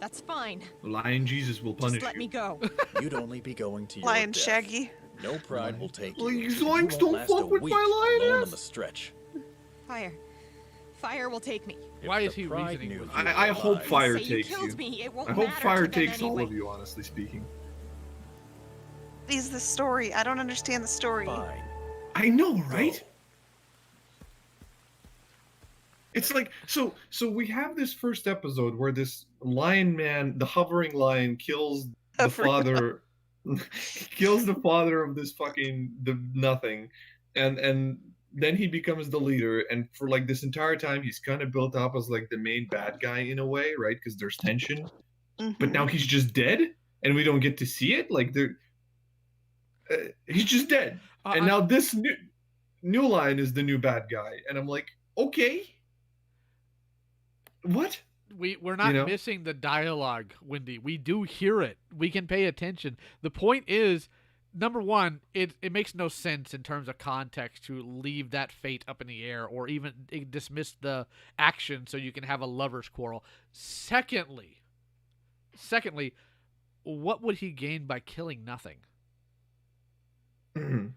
That's fine. Lion Jesus will punish Just let you. me go. You'd only be going to your Lion death. Shaggy. No pride will take Well, you. you You zoinks won't don't last a fuck with week my lion alone ass. on the stretch. Fire. Fire will take me. Why If is the he pride reasoning knew with you you? I were hope alive, fire Say you takes killed you. me. It won't I hope matter fire to them takes all anyway. of you, honestly speaking. Is the story? I don't understand the story. Fine. I know, right? Go. It's like so we have this first episode where this lion man, the hovering lion, kills the Hovering father kills the father of this fucking the nothing. And then he becomes the leader, and for like this entire time he's kind of built up as like the main bad guy in a way, right? Because there's tension. But now he's just dead and we don't get to see it. Like he's just dead. And now this new lion is the new bad guy, and I'm like, okay. What? We're not missing the dialogue, Wendy. We do hear it. We can pay attention. The point is, number one, it makes no sense in terms of context to leave that fate up in the air or even dismiss the action so you can have a lover's quarrel. Secondly, what would he gain by killing nothing?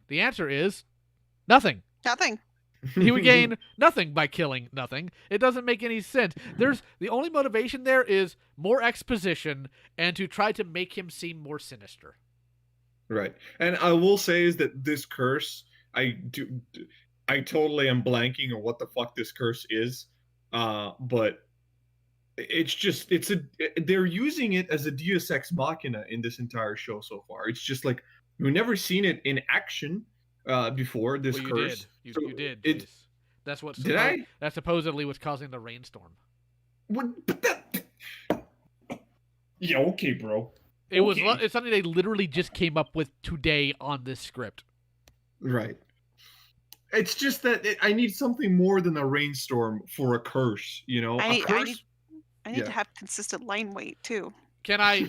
The answer is nothing. Nothing. He would gain nothing by killing nothing. It doesn't make any sense. The only motivation there is more exposition and to try to make him seem more sinister. Right. And I will say is that this curse, I totally am blanking on what the fuck this curse is. But they're using it as a Deus Ex Machina in this entire show so far. It's just like we've never seen it in action before this curse. You did. Jace. That's what. Did I? That supposedly was causing the rainstorm. Yeah. Okay, bro. It's something they literally just came up with today on this script. Right. It's just that I need something more than a rainstorm for a curse. You know, I curse. need to have consistent line weight too. Can I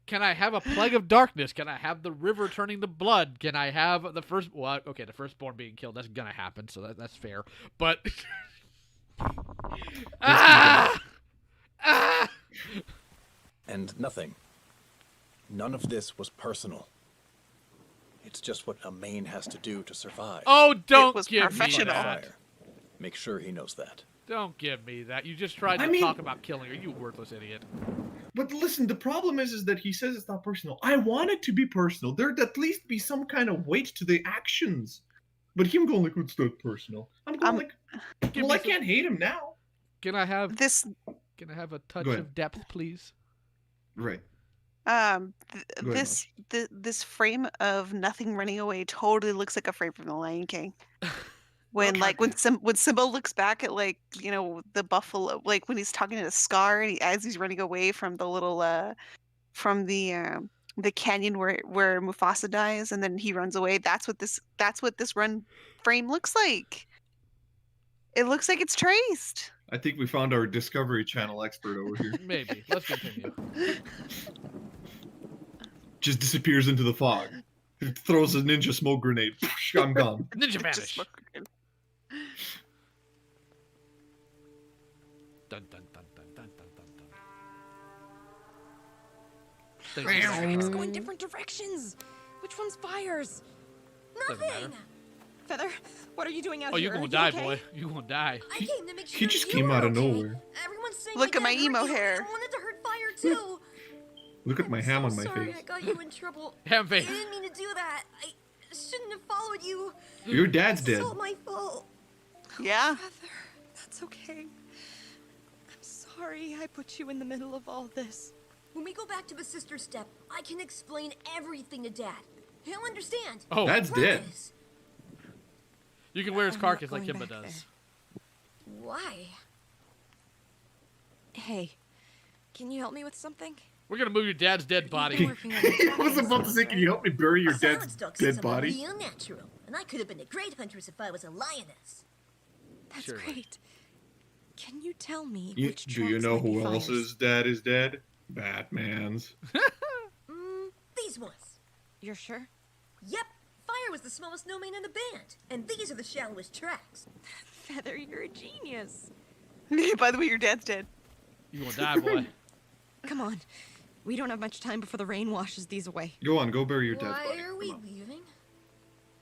have a plague of darkness? Can I have the river turning to blood? Can I have the firstborn being killed? That's gonna happen, so that's fair. But And nothing. None of this was personal. It's just what a main has to do to survive. Oh, don't was give me professional. that. Fire. Make sure he knows that. Don't give me that. You just tried to talk about killing her, you worthless idiot. But listen, the problem is that he says it's not personal. I want it to be personal. There'd at least be some kind of weight to the actions. But him going like, it's not personal. I'm going like, well, I can't hate him now. Can I have this? Can I have a touch Go ahead. of depth, please? Right. This frame of nothing running away totally looks like a frame from The Lion King. When when Simba looks back at the buffalo, like when he's talking to Scar and as he's running away from the little from the the canyon where Mufasa dies, and then he runs away. That's what this run frame looks like. It looks like it's traced. I think we found our Discovery Channel expert over here. Maybe. Let's continue. Just disappears into the fog. Throws a ninja smoke grenade. I'm gone. Ninja vanish. Dun, dun, dun, dun, dun, dun, dun, dun. It's going different directions. Which one's fires? Nothing. Feather, what are you doing out Oh, here? you're gonna Are die, okay? boy. You're gonna die. I came to make sure He just you came were out of okay. nowhere. Everyone's saying Look at my dad emo hurt you. hair. I wanted to hurt Fire too. Look at my ham on my Sorry, face. I got you in trouble. Ham I face. didn't mean to do that. I shouldn't have followed you. Your dad's dead. It's all my fault. Yeah. Feather, that's okay. I'm sorry I put you in the middle of all this. When we go back to the sister step, I can explain everything to Dad. He'll understand. Oh, Dad's dead. Promise. You can wear his I'm carcass not like going Kimba back does. Why? Hey, can you help me with something? We're gonna move your dad's dead body. I was about to say, can you help me bury your Silence dad's dog says dead I'm body? real natural, and I could have been a great huntress if I was a lioness. That's Sure. great. Can you tell me You, which do you trunks know might be who fires? else's dad is dead? Batman's. These ones. You're sure? Yep. Fire was the smallest no-man in the band, and these are the shallowest tracks. Feather, you're a genius. By the way, your dad's dead. You gonna die, boy. Come on. We don't have much time before the rain washes these away. Go on, go bury your dad's Why body. are we leaving?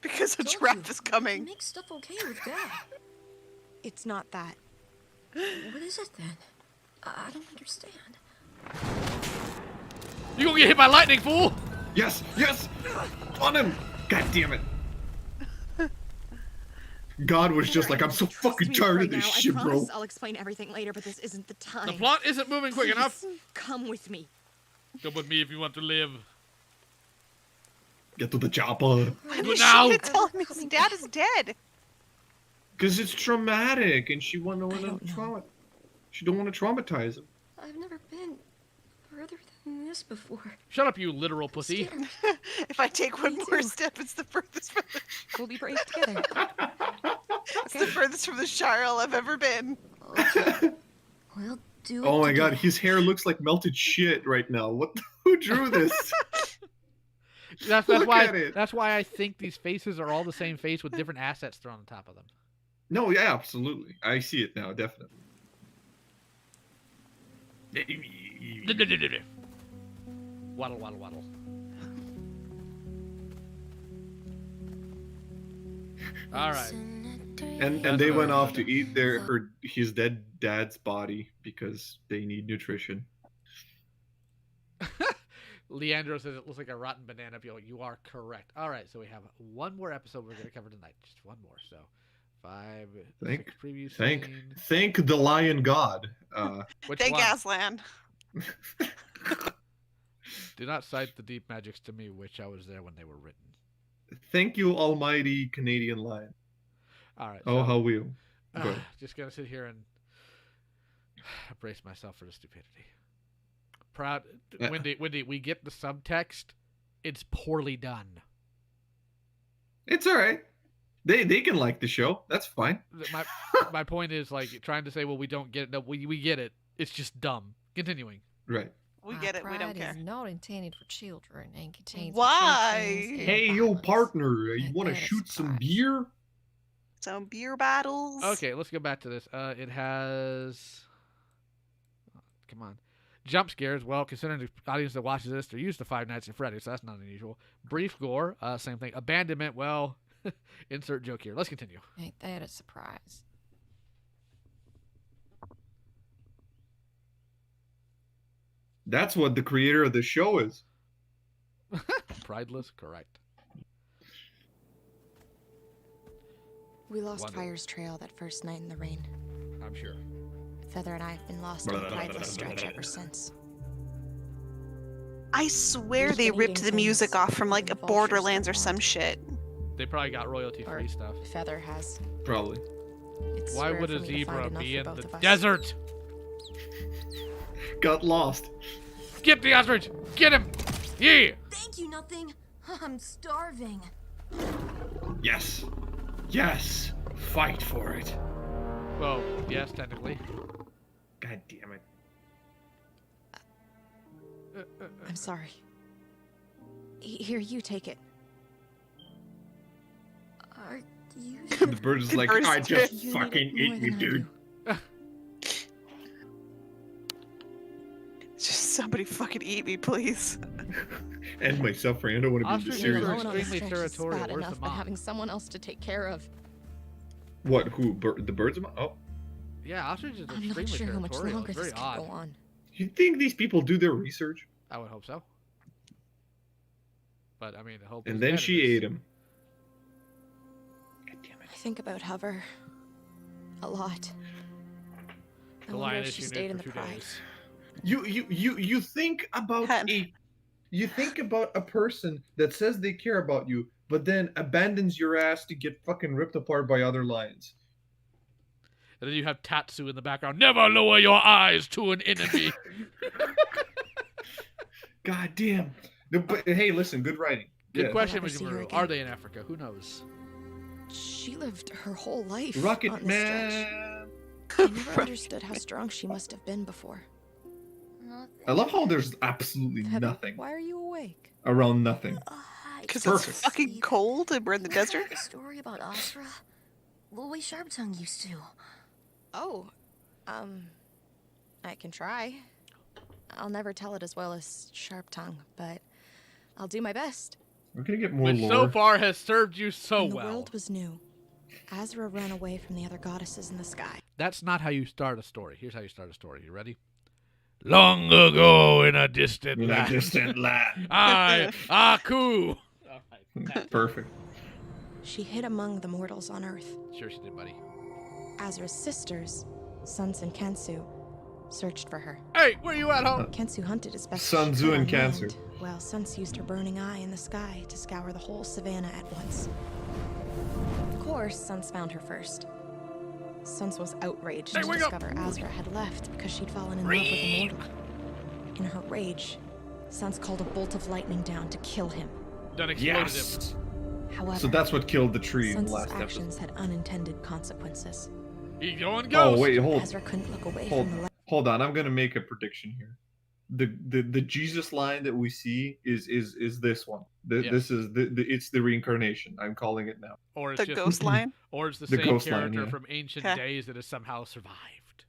Because a Told trap you, is coming. Make stuff okay with Dad. It's not that. What is it then? I don't understand. You gonna get hit by lightning, fool! Yes, yes! On him! God damn it. God was just like, I'm so fucking tired of this shit, I bro. promise I'll explain everything later, but this isn't the time. The plot isn't moving quick enough. Please, come with me. Come with me if you want to live. Get to the chopper. Why Do it is now. she telling me his dad is dead? Because it's traumatic, and she want to She don't want to traumatize him. I've never been further than this before. Shut up, you literal pussy. If I take one more step, it's the furthest from the... We'll be brave together. It's the furthest from the Shire I've ever been. We'll do it Oh my god, together. his hair looks like melted shit right now. Who drew this? That's Look why. at it. That's why I think these faces are all the same face with different assets thrown on top of them. No, yeah, absolutely. I see it now, definitely. Waddle, waddle, waddle. All right. And they went off to eat his dead dad's body because they need nutrition. Leandro says it looks like a rotten banana peel. You are correct. All right, so we have one more episode we're going to cover tonight. Just one more. So 5, 6 preview scene. Thank the lion god. Which Thank one? Aslan. Do not cite the deep magics to me, which I was there when they were written. Thank you, almighty Canadian lion. All right. Oh, so, how will. Go. Just going to sit here and brace myself for the stupidity. Proud. Wendy, we get the subtext. It's poorly done. It's all right. They can like the show. That's fine. My point is like trying to say, well, we don't get it. No, we get it. It's just dumb. Continuing. Right. We get it. We don't care. Is not intended for children and contains Why? Hey, yo, partner, you want to shoot some beer? Some beer battles. Okay, let's go back to this. It has. Come on. Jump scares. Well, considering the audience that watches this, they're used to Five Nights at Freddy's, so that's not unusual. Brief gore. Same thing. Abandonment. Well, insert joke here. Let's continue. Ain't that a surprise? That's what the creator of the show is. Prideless. Correct. We lost Wonder. Fire's trail that first night in the rain. I'm sure. Feather and I have been lost on the prideless stretch ever since. I swear We've they been ripped eating the music things off from like and vultures Borderlands or that some shit. They probably got royalty-free stuff. Feather has. Probably. It's Why rare would for a me to zebra find enough be for in both the of us. desert? Got lost. Get the ostrich! Get him! Yeah! Thank you, nothing. I'm starving. Yes. Yes. Fight for it. Well, yes, technically. God damn it. I'm sorry. Here, you take it. Are you... The bird is like, I just You fucking need it more ate you, than I dude. do. Just somebody fucking eat me, please. And my suffering. I don't want to be Ostriches serious. are Alone on the extremely stretch is territorial. bad Where's enough, the but mom? having someone else to take care of. What? Who? The birds? Oh. Yeah, ostriches are I'm not extremely sure how much territorial. longer It's very this can odd. go on. You think these people do their research? I would hope so. But I mean, the hope. And is then dead she in this. ate him. God damn it. I think about Hover a lot. I The wonder lioness if she you knew stayed in for the 2 Pride. days. You think about a person that says they care about you, but then abandons your ass to get fucking ripped apart by other lions. And then you have Tatsu in the background. Never lower your eyes to an enemy. God damn. No, but hey, listen, good writing. Good Yeah. question, I'll never see her Majimuru. again. Are they in Africa? Who knows? She lived her whole life Rocket on this stretch. Man. I never understood how strong she must have been before. I love how there's absolutely Heather, nothing why are you awake? around nothing. Because it's Perfect. fucking cold and we're in the desert. The story about Asra? The way Sharptongue used to. Oh, I can try. I'll never tell it as well as Sharp Tongue, but I'll do my best. We're gonna get more Which lore. so far has served you so When the well. world was new, Azra ran away from the other goddesses in the sky. That's not how you start a story. Here's how you start a story. You ready? Long ago in a distant In a land. distant land. I, Aku. Perfect. She hid among the mortals on Earth. Sure she did, buddy. Azra's sisters, Suns and Kansu, searched for her. Hey, where you at, home? Kansu hunted as best Sun as she Tzu could and on Kansu. land, while Suns used her burning eye in the sky to scour the whole savannah at once. Of course, Suns found her first. Suns was outraged to wake up! discover Azra had left because she'd fallen in love with a mortal. In her rage, Suns called a bolt of lightning down to kill him. Done exploded Yes. him. However, So that's what killed the tree in the Suns' last episode. actions had unintended consequences. He going ghost. Oh wait, hold. Azra couldn't look away Hold, from the light. hold on. I'm gonna make a prediction here. The Jesus line that we see is this one. Yes. This is it's the reincarnation. I'm calling it now. Or it's The just, ghost line? Or it's the The same ghost line, character yeah. from ancient Okay. days that has somehow survived.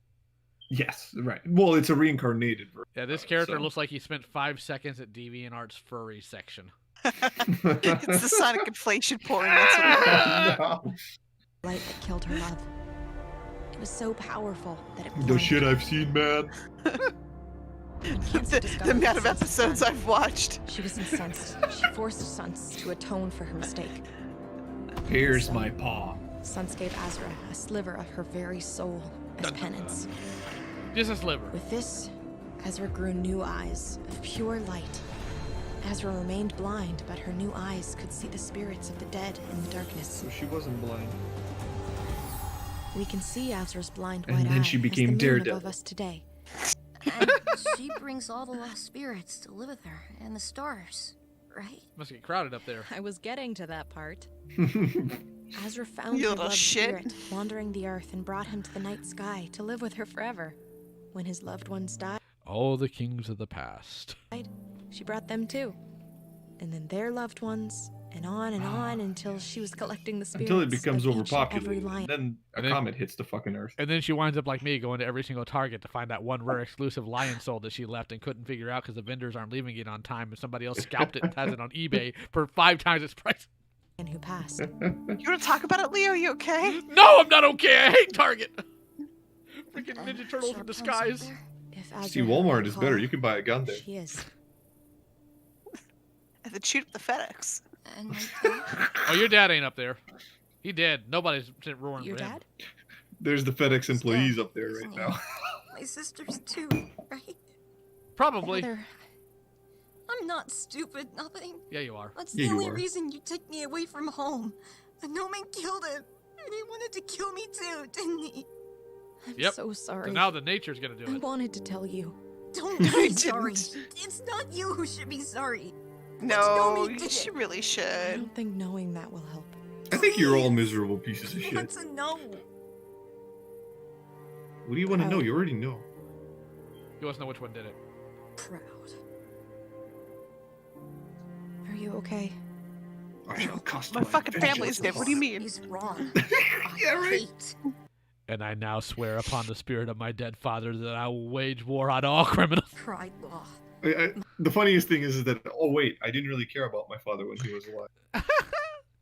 Yes, right. Well, it's a reincarnated version. Yeah, this character so. looks like he spent 5 seconds at DeviantArt's furry section. It's the sonic inflation porn. That's what it is. No. Light that killed her love. It was so powerful that it The blinded shit her. I've seen, man. The amount of episodes I've watched. She was incensed. She forced Suns to atone for her mistake. Here's my paw. Suns gave Azra a sliver of her very soul as penance. Just a sliver. With this, Azra grew new eyes of pure light. Azra remained blind, but her new eyes could see the spirits of the dead in the darkness. So she wasn't blind. We can see Azra's blind And white then eye she as the became moon Daredevil. above us today. And she brings all the lost spirits to live with her and the stars, right? Must get crowded up there. I was getting to that part. Azra found You her little loved shit. spirit wandering the earth and brought him to the night sky to live with her forever. When his loved ones died, All the kings of the past. she brought them too. And then their loved ones, and on until she was collecting the spirits Until it becomes of each and every overpopulated. lion. Then a And then- comet hits the fucking earth. And then she winds up like me, going to every single Target to find that one rare exclusive lion soul that she left and couldn't figure out because the vendors aren't leaving it on time, and somebody else scalped it and has it on eBay for 5 times its price. And who passed. You want to talk about it, Leo? You okay? No, I'm not okay. I hate Target. Freaking Ninja Turtles in disguise. If See, Azra had Walmart one is better. call, You can buy a gun there. She is. And then shoot up the FedEx. And my dad? Oh, your dad ain't up there. He dead. Nobody's roaring Your for him. dad? There's the FedEx employees up there right now. My sisters too, right? Probably. Father, I'm not stupid, nothing. Yeah, you are. That's Yeah, the you only are. reason you took me away from home. The no man killed him. And he wanted to kill me too, didn't he? I'm Yep. so sorry. So now the nature's gonna do I it. wanted to tell you. Don't I be didn't. sorry. It's not you who should be sorry. No, she really I should. don't think knowing that will help. I think you're all miserable pieces of shit. What's a no? What do you want to know? You already know. He wants to know which one did it. Proud. Are you okay? I shall cast My fucking family's dead. What do you mean? He's wrong. Yeah, right. Hate. And I now swear upon the spirit of my dead father that I will wage war on all criminals. Pride law. The funniest thing is that, oh wait, I didn't really care about my father when he was alive.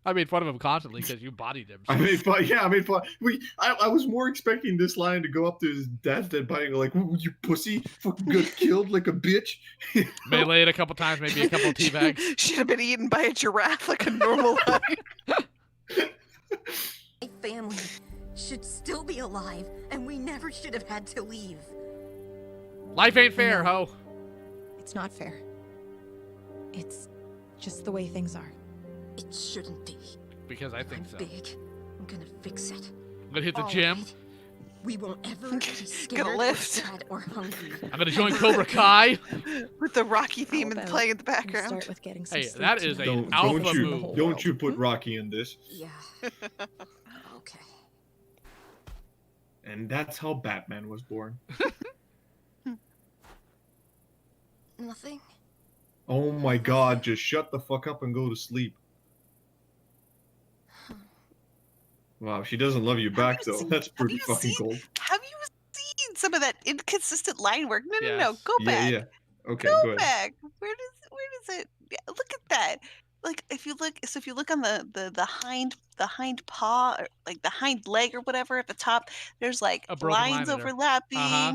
I made fun of him constantly because you bodied him. I made fun. Yeah, I made fun. I was more expecting this line to go up to his dad's dead body and go like, "You pussy, fucking got killed like a bitch." Melee it a couple times, maybe a couple of teabags. Should have been eaten by a giraffe like a normal line. My family should still be alive, and we never should have had to leave. Life ain't fair, ho. It's not fair. It's just the way things are. It shouldn't be. Because I think so. Big. I'm gonna fix it. I'm gonna hit the All gym. right. We won't ever be scared Gonna or lift. sad or hungry. I'm gonna join Cobra Kai. With the Rocky theme How and about playing in the we background. Start with getting some Hey, sleep that is tonight. an alpha you move. don't you put Rocky in this? Yeah. Okay. And that's how Batman was born. Nothing. Oh my God! Just shut the fuck up and go to sleep. Wow, she doesn't love you back though. That's pretty fucking cold. Have you seen some of that inconsistent line work? No, no, no. Yes. Go back. Yeah. Okay, Go good. back. Where does it? Yeah, look at that. Like if you look on the hind paw, or like the hind leg or whatever at the top, there's like A broken line lines in there. overlapping. Uh-huh.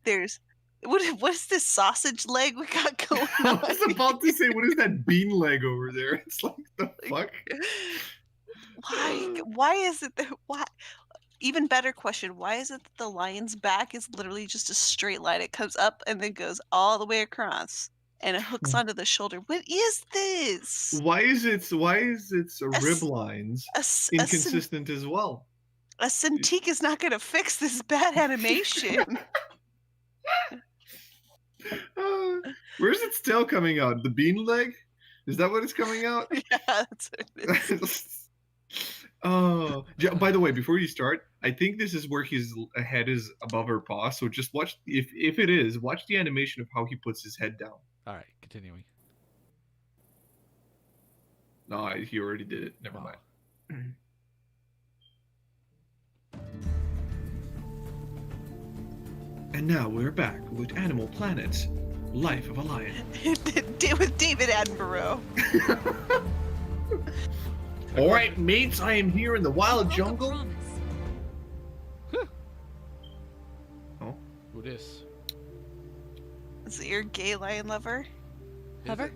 There's what's this sausage leg we got going I on? was about to say, what is that bean leg over there? It's like the fuck. Why is it that why? Even better question, why is it that the lion's back is literally just a straight line? It comes up and then goes all the way across and it hooks onto the shoulder. What is this? Why is its rib s- lines A, s- inconsistent as well? a Cintiq is not going to fix this bad animation. Where's its tail coming out? The bean leg? Is that what it's coming out? Yeah, that's what it is. Oh, yeah, by the way, before you start, I think this is where his head is above her paw. So just watch, if it is, watch the animation of how he puts his head down. All right, continuing. No, he already did it. Never mind. And now we're back with Animal Planet's Life of a Lion. With David Attenborough. All right, mates, I am here in the wild jungle. Oh, Who this? Is it your gay lion lover? Hover?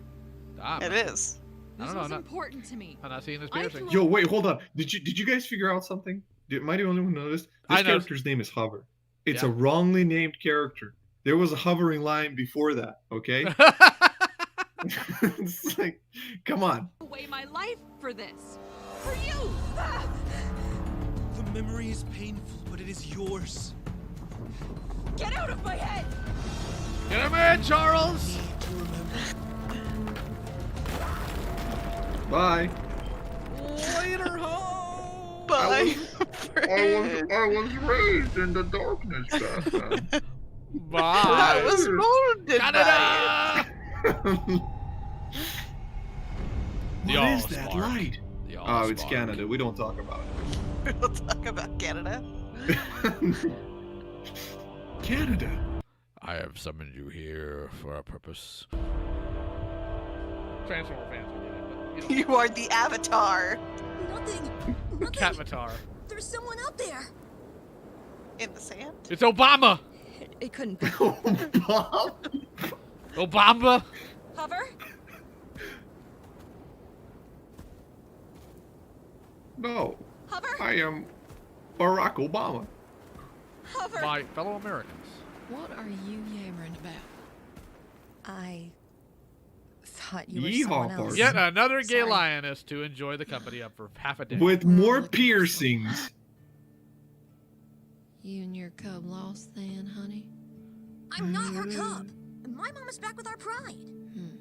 Ah, It is. I This don't know. was I'm not, important to me. I'm not seeing this I piercing. yo, wait, hold on. Did you guys figure out something? Am I the only one who noticed? I This noticed. character's name is Hover. It's Yeah. a wrongly named character. There was a hovering lion before that. Okay. It's like, come on. Away my life for this. For you. The memory is painful, but it is yours. Get out of my head. Get him in, Charles. Bye. Later, ho. Bye. I was raised in the darkness, Batman. I Bye. was molded by Canada. What is that Spark. light? The Oh, it's Allspark. Canada. We don't talk about it. We'll talk about Canada. it. Canada. I have summoned you here for a purpose. Transformer fans will get it, but You are the Avatar Nothing. Catmatar. There's someone out there. in the sand. It's Obama. It couldn't be. Obama. Hover? No. Hover? I am Barack Obama. Hover? My fellow Americans. What are you yammering about? I thought you were Yeehaw, someone else. Bart. Yet another gay Sorry. lioness to enjoy the company of for half a day. With more piercings. You and your cub lost then, honey? I'm not her cub. My mom is back with our pride.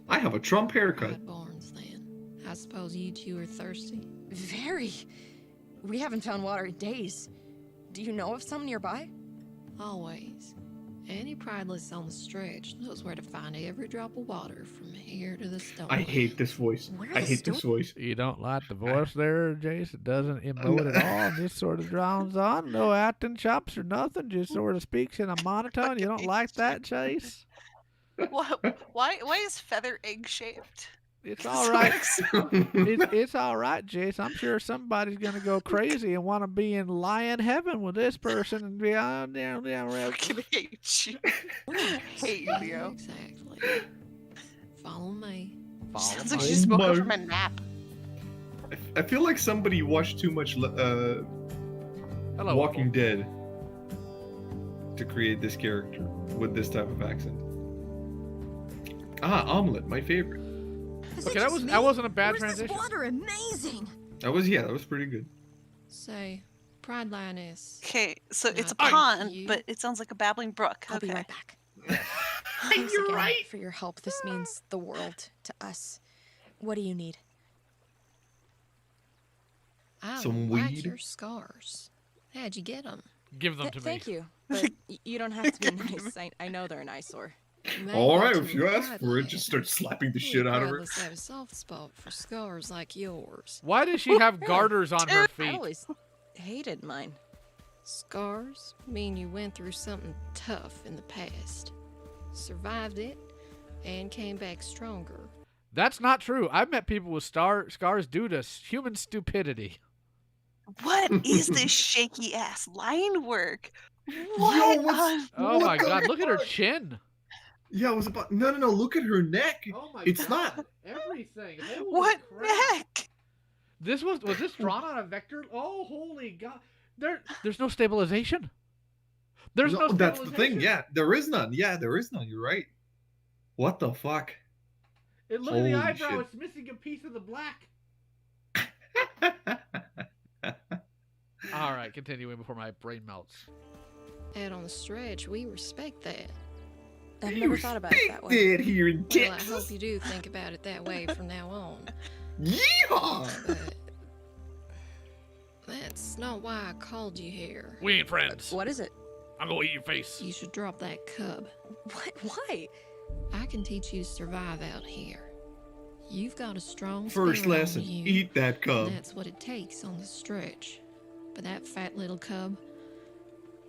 I have a Trump haircut. Born. horns then. I suppose you two are thirsty? Very. We haven't found water in days. Do you know of some nearby? Always. Any prideless on the stretch knows where to find every drop of water from here to the stone. I hate this voice. I hate this voice. You don't like the voice there, Jace? It doesn't emote at all. Just sort of drones on. No acting chops or nothing. Just sort of speaks in a monotone. You don't like that, Chase? Why is Feather egg shaped? It's all right. It's all right, Jace. I'm sure somebody's gonna go crazy and want to be in lion heaven with this person and be on down. I fucking hate you. Hate you, Leo. Exactly. Follow me. Sounds like she just woke up from a nap. I feel like somebody watched too much Walking Dead to create this character with this type of accent. Omelet, my favorite. Okay, that wasn't a bad transition. This water amazing. That was pretty good. Say, Pride Lioness. Okay, so it's a Not pond, you. but it sounds like a babbling brook. I'll be right back. Thanks again for your help. This means the world to us. What do you need? I Some like weed? your scars. How'd you get them? Give them to me. Thank you, but you don't have to be nice. I know they're an eyesore. All right, if you ask for it, just start slapping the shit out of her. Have a soft spot for scars like yours. Why does she have garters on her I feet? always hated mine. Scars mean you went through something tough in the past, survived it, and came back stronger. That's not true. I've met people with scars due to human stupidity. What is this shaky ass line work? What? Oh my god, look at her chin. Yeah, it was about no. Look at her neck. Oh my It's god. not. Everything. Holy What crap. neck? Was this drawn on a vector? Oh, holy god. There's no stabilization. There's no stabilization. That's the thing. Yeah, there is none. You're right. What the fuck? And look at the Holy eyebrow. shit. It's missing a piece of the black. All right, continuing before my brain melts. Out on the stretch, we respect that. I've never thought about it that way. Dead here in Well, I Texas. hope you do think about it that way from now on. Yeehaw! But that's not why I called you here. We ain't friends. What is it? I'm gonna eat your face. You should drop that cub. What? Why? I can teach you to survive out here. You've got a strong First spirit on lesson: you, eat that cub. and that's what it takes on the stretch. But that fat little cub,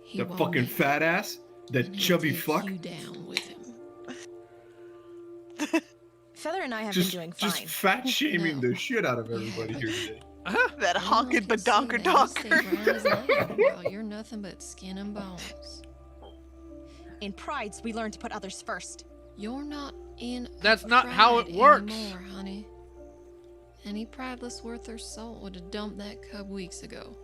he That won't fucking make it, fat ass. That and he'll chubby take fuck. you down with him. Feather and I have Just, been doing just fine. fat shaming No. the shit out of everybody here today. That honkin' badonker donker. Well, you're nothing but skin and bones. In prides, we learn to put others first. You're not in. That's a not how it pride works. Anymore, honey. Any prideless worth their salt would have dumped that cub weeks ago.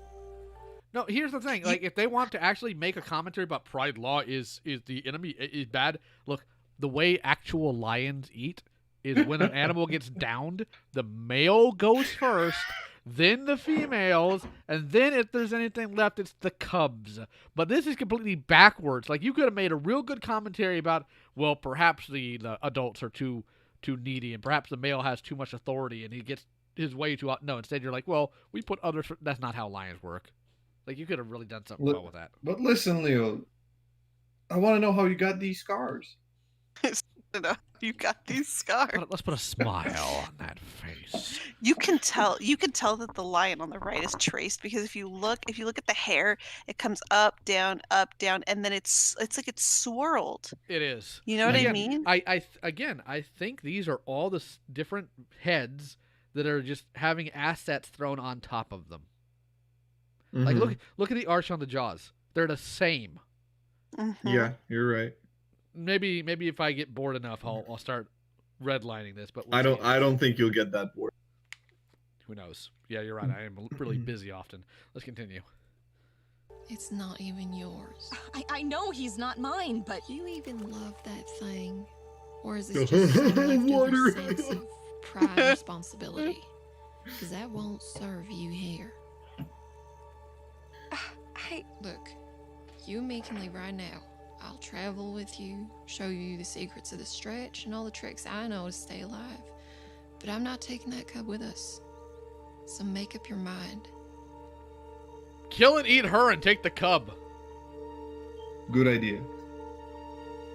No, here's the thing. Like, if they want to actually make a commentary about pride law is the enemy is bad. Look, the way actual lions eat is when an animal gets downed, the male goes first, then the females, and then if there's anything left, it's the cubs. But this is completely backwards. Like, you could have made a real good commentary about, well, perhaps the adults are too needy, and perhaps the male has too much authority, and he gets his way too out. No, instead you're like, well, we put others. That's not how lions work. Like, you could have really done something well with that. But listen, Leo, I want to know how you got these scars. You got these scars. Let's put a smile on that face. You can tell that the lion on the right is traced because if you look at the hair, it comes up, down, and then it's like it's swirled. It is. You know what I mean? I think these are all the different heads that are just having assets thrown on top of them. Like look at the arch on the jaws. They're the same. Mm-hmm. Yeah, you're right. Maybe if I get bored enough, I'll start redlining this. But I don't think you'll get that bored. Who knows? Yeah, you're right. I am really busy often. Let's continue. It's not even yours. I know he's not mine, but you even love that thing, or is it just some leftover sense of pride and responsibility? Because that won't serve you here. Look, you and me can leave right now. I'll travel with you, show you the secrets of the stretch and all the tricks I know to stay alive. But I'm not taking that cub with us. So make up your mind. Kill and eat her and take the cub. Good idea.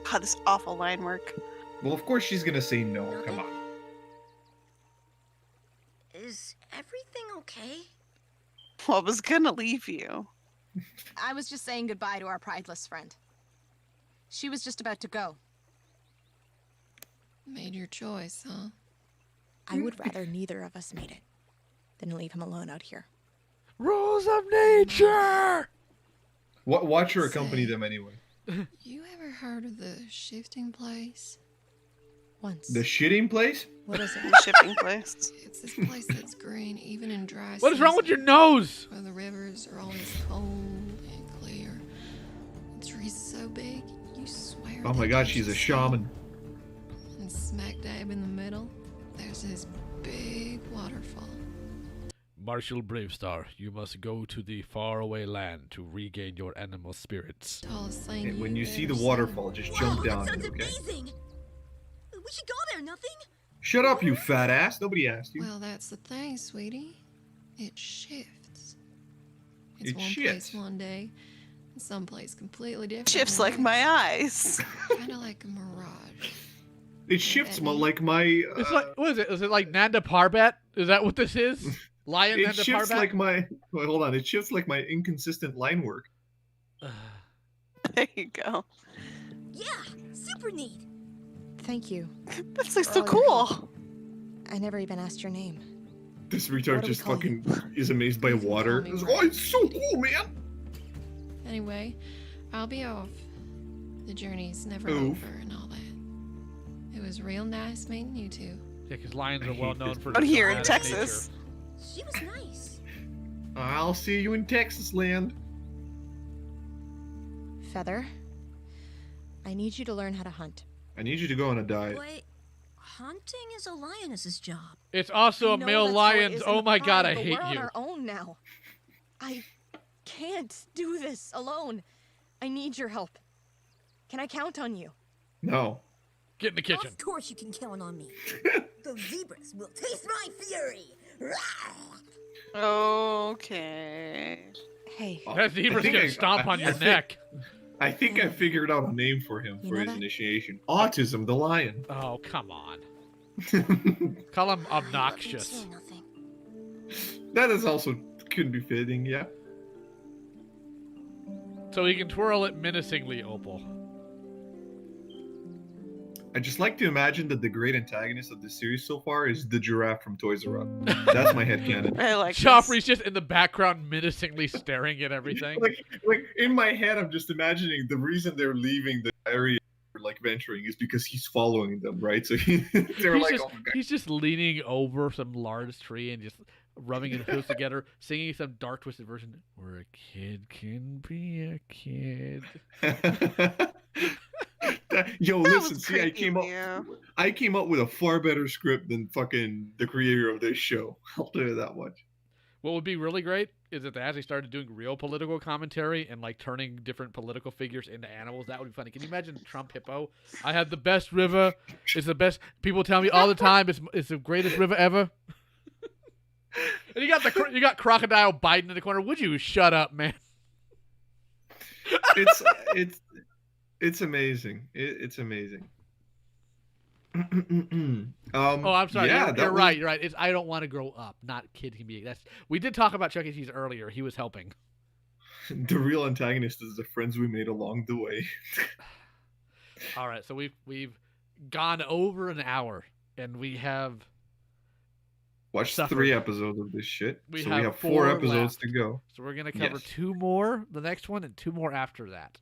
God, this awful line work. Well, of course she's gonna say no. Come on. Is everything okay? Well, I was gonna leave you. I was just saying goodbye to our prideless friend. She was just about to go. Made your choice, huh? I would rather neither of us made it than leave him alone out here. Rules of nature! Watch her accompany them anyway. You ever heard of the shifting place? Once. The shitting place? What is it? The shipping place? It's this place that's green even in dry What is wrong with your nose? Where the rivers are always cold and clear. The trees are so big, you swear. Oh my god, she's a shaman. And smack dab in the middle, there's this big waterfall. Marshal Bravestar, you must go to the faraway land to regain your animal spirits. Tallest thing And when you see ever the seen. waterfall, just jump down That it, sounds okay? amazing. We should go there, nothing? Shut up, you fat ass. Nobody asked you. Well, that's the thing, sweetie. It shifts. It's It one shifts. place one day, and someplace completely different. Shifts like my eyes. Kind of like a mirage. It shifts like my. It's like, what is it? Is it like Nanda Parbat? Is that what this is? Lion It Nanda shifts Parbat? like my. Wait, hold on. It shifts like my inconsistent line work. There you go. Yeah, super neat. Thank you. That's like for so all your cool. help. I never even asked your name. This What retard do we just call fucking is amazed by water. me It's, Ray. oh, it's so cool, man. Anyway, I'll be off. The journey's never Oof. over and all that. It was real nice meeting you two. Yeah, because lions are hate well known this for Out here in dramatic Texas. She was nice. I'll see you in Texas land. Feather, I need you to learn how to hunt. I need you to go on a diet. But hunting is a lioness's job. It's also I a know male that's how it lion. is in Oh the my god, pride, I but hate we're on you. our own now. I can't do this alone. I need your help. Can I count on you? No. Get in the kitchen. Of course you can count on me. Those zebras will taste my fury. Okay. Hey. That zebra's gonna stomp on your neck. I think I figured out a name for him You for know his that? initiation. Autism the lion. Oh, come on. Call him obnoxious. Nothing. That is also could be fitting, yeah. So he can twirl it menacingly, Opal. I just like to imagine that the great antagonist of the series so far is the giraffe from Toys R Us. That's my headcanon. I like Joffrey's just in the background menacingly staring at everything. Like in my head, I'm just imagining the reason they're leaving the area, like venturing, is because he's following them, right? So they're he's like, just, oh my god. he's just leaning over some large tree and just rubbing his hooves together, singing some dark twisted version where a kid can be a kid. Yo, That listen, was see, I creepy, yeah. came up with a far better script than fucking the creator of this show. I'll tell you that much. What would be really great is if they actually started doing real political commentary and like turning different political figures into animals. That would be funny. Can you imagine Trump Hippo? I have the best river. It's the best. People tell me all the time it's the greatest river ever. And you got Crocodile Biden in the corner. Would you shut up, man? It's amazing. It's amazing. Oh, I'm sorry. Yeah, You're right. You're right. It's I don't want to grow up. Not kid can be. That's we did talk about Chuck E. Cheese earlier. He was helping. The real antagonist is the friends we made along the way. All right, so we've gone over an hour, and we have Watched suffered. 3 episodes of this shit. We so have we have 4 4 episodes left. to go. So we're gonna cover Yes. 2 more, the next one, and 2 more after that.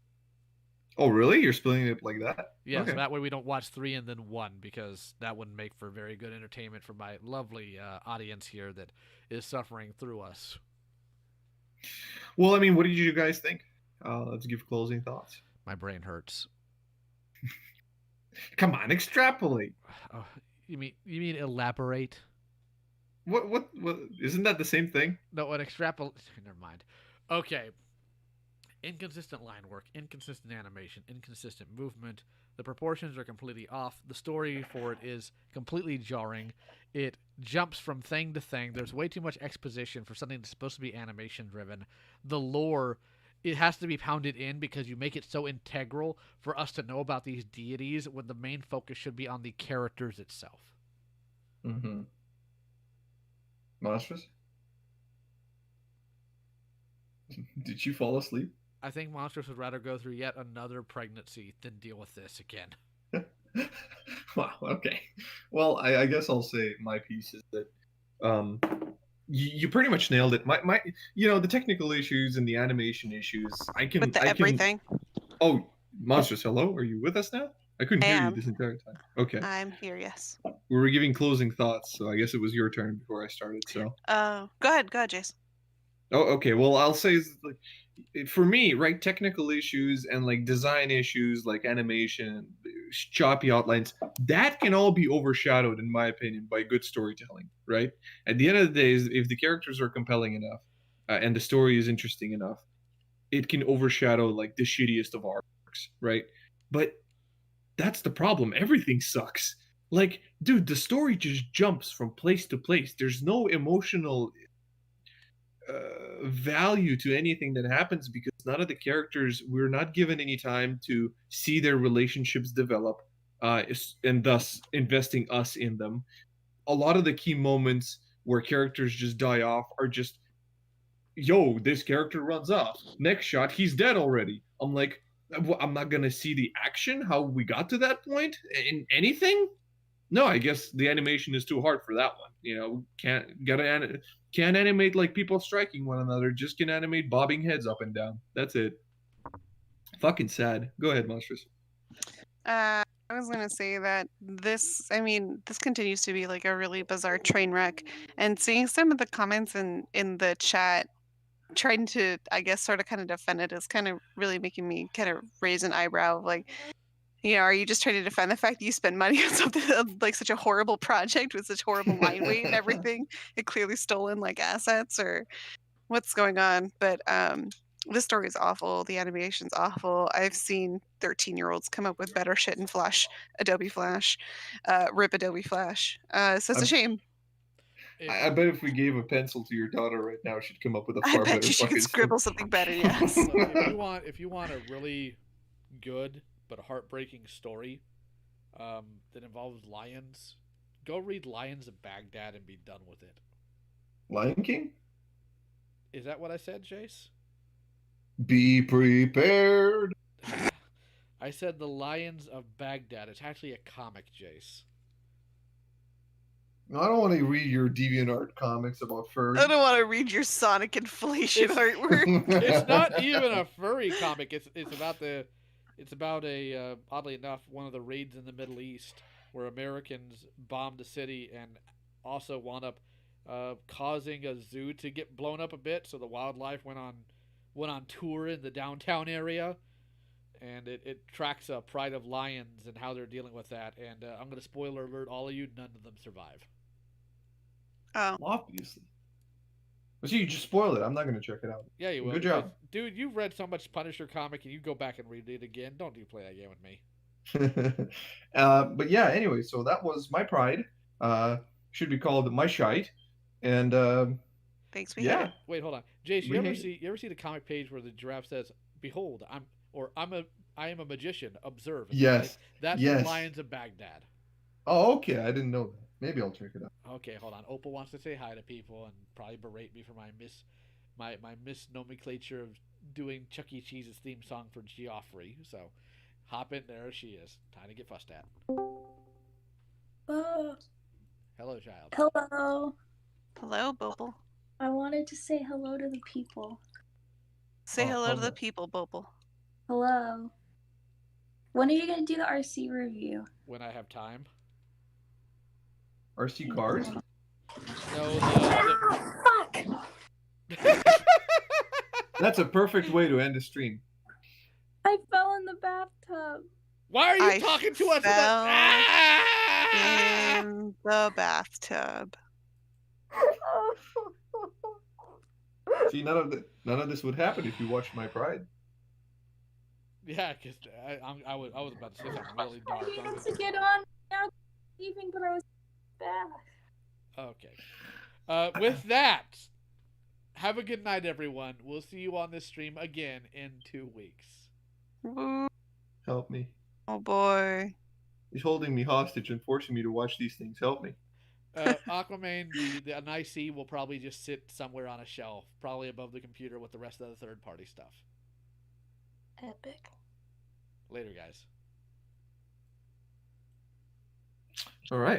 Oh, really? You're splitting it like that? Yeah, Okay. so that way we don't watch 3 and then 1 because that wouldn't make for very good entertainment for my lovely audience here that is suffering through us. Well, I mean, what did you guys think? Let's give closing thoughts. My brain hurts. Come on, extrapolate. Oh, you mean elaborate? What? Isn't that the same thing? No, an extrapolate. Never mind. Okay. Inconsistent line work, inconsistent animation, inconsistent movement. The proportions are completely off. The story for it is completely jarring. It jumps from thing to thing. There's way too much exposition for something that's supposed to be animation driven. The lore, it has to be pounded in because you make it so integral for us to know about these deities when the main focus should be on the characters itself. Mm-hmm. Monstrous? Did you fall asleep? I think Monstrous would rather go through yet another pregnancy than deal with this again. Wow, okay. Well, I guess I'll say my piece is that you pretty much nailed it. My the technical issues and the animation issues, With the everything. Oh, Monstrous, hello? Are you with us now? I couldn't hear you am. this entire time. Okay. I'm here, yes. We were giving closing thoughts, so I guess it was your turn before I started, so. Go ahead, Jace. Oh, okay. Well, I'll say, like, for me, right, technical issues and like design issues, like animation, choppy outlines, that can all be overshadowed, in my opinion, by good storytelling, right? At the end of the day, if the characters are compelling enough and the story is interesting enough, it can overshadow like the shittiest of arcs, right? But that's the problem. Everything sucks. Like, dude, the story just jumps from place to place. There's no emotional value to anything that happens because none of the characters, we're not given any time to see their relationships develop, and thus investing us in them. A lot of the key moments where characters just die off are just, yo, this character runs off. Next shot, he's dead already. I'm like, I'm not gonna see the action, how we got to that point in anything. No, I guess the animation is too hard for that one. Can't animate like people striking one another. Just can animate bobbing heads up and down. That's it. Fucking sad. Go ahead, Monstrous. I was gonna say that this continues to be like a really bizarre train wreck, and seeing some of the comments in the chat trying to, I guess, sort of kind of defend it is kind of really making me kind of raise an eyebrow. Like, are you just trying to defend the fact that you spend money on something like such a horrible project with such horrible line weight and everything, and clearly stolen like assets, or what's going on? But this story is awful. The animation's awful. I've seen 13-year-olds come up with better shit in Flash, Adobe Flash, rip Adobe Flash. So it's a shame. I bet if we gave a pencil to your daughter right now, she'd come up with a far I better bet you she could scribble something better. Yes. So if you want a really good but heartbreaking story that involves lions, go read Lions of Baghdad and be done with it. Lion King? Is that what I said, Jace? Be prepared. I said The Lions of Baghdad. It's actually a comic, Jace. I don't want to read your DeviantArt comics about furries. I don't want to read your Sonic inflation artwork. It's not even a furry comic. It's about a oddly enough, one of the raids in the Middle East where Americans bombed a city and also wound up causing a zoo to get blown up a bit, so the wildlife went on tour in the downtown area, and it tracks Pride of Lions and how they're dealing with that. And I'm going to spoiler alert all of you: none of them survive. Oh, obviously. But see, you just spoiled it. I'm not going to check it out. Yeah, you will. Good job, dude. You've read so much Punisher comic, and you go back and read it again. Don't you play that game with me? But yeah, anyway, so that was my pride. Should be called my shite. And thanks. Yeah. Wait, hold on, Jace. You ever see the comic page where the giraffe says, "Behold, I am a magician. Observe." Yes. That's yes. the Lions of Baghdad. Oh, okay. I didn't know that. Maybe I'll check it out. Okay, hold on. Opal wants to say hi to people and probably berate me for my misnomenclature of doing Chuck E. Cheese's theme song for Geoffrey. So, hop in. There she is. Time to get fussed at. Hello, child. Hello. Hello, Bopal. I wanted to say hello to the people. Say hello to the people, Bopal. Hello. When are you going to do the RC review? When I have time. RC cars? No, Fuck! That's a perfect way to end a stream. I fell in the bathtub. Why are you talking to us about in the bathtub? See, none of this would happen if you watched my pride. Yeah, because I was about to say something really dark. I needed to get on now, leaving, but I was back. Okay. With that, have a good night, everyone. We'll see you on this stream again in 2 weeks. Help me. Oh boy. He's holding me hostage and forcing me to watch these things. Help me. Aquaman, the NIC will probably just sit somewhere on a shelf, probably above the computer with the rest of the third-party stuff. Epic. Later, guys. All right.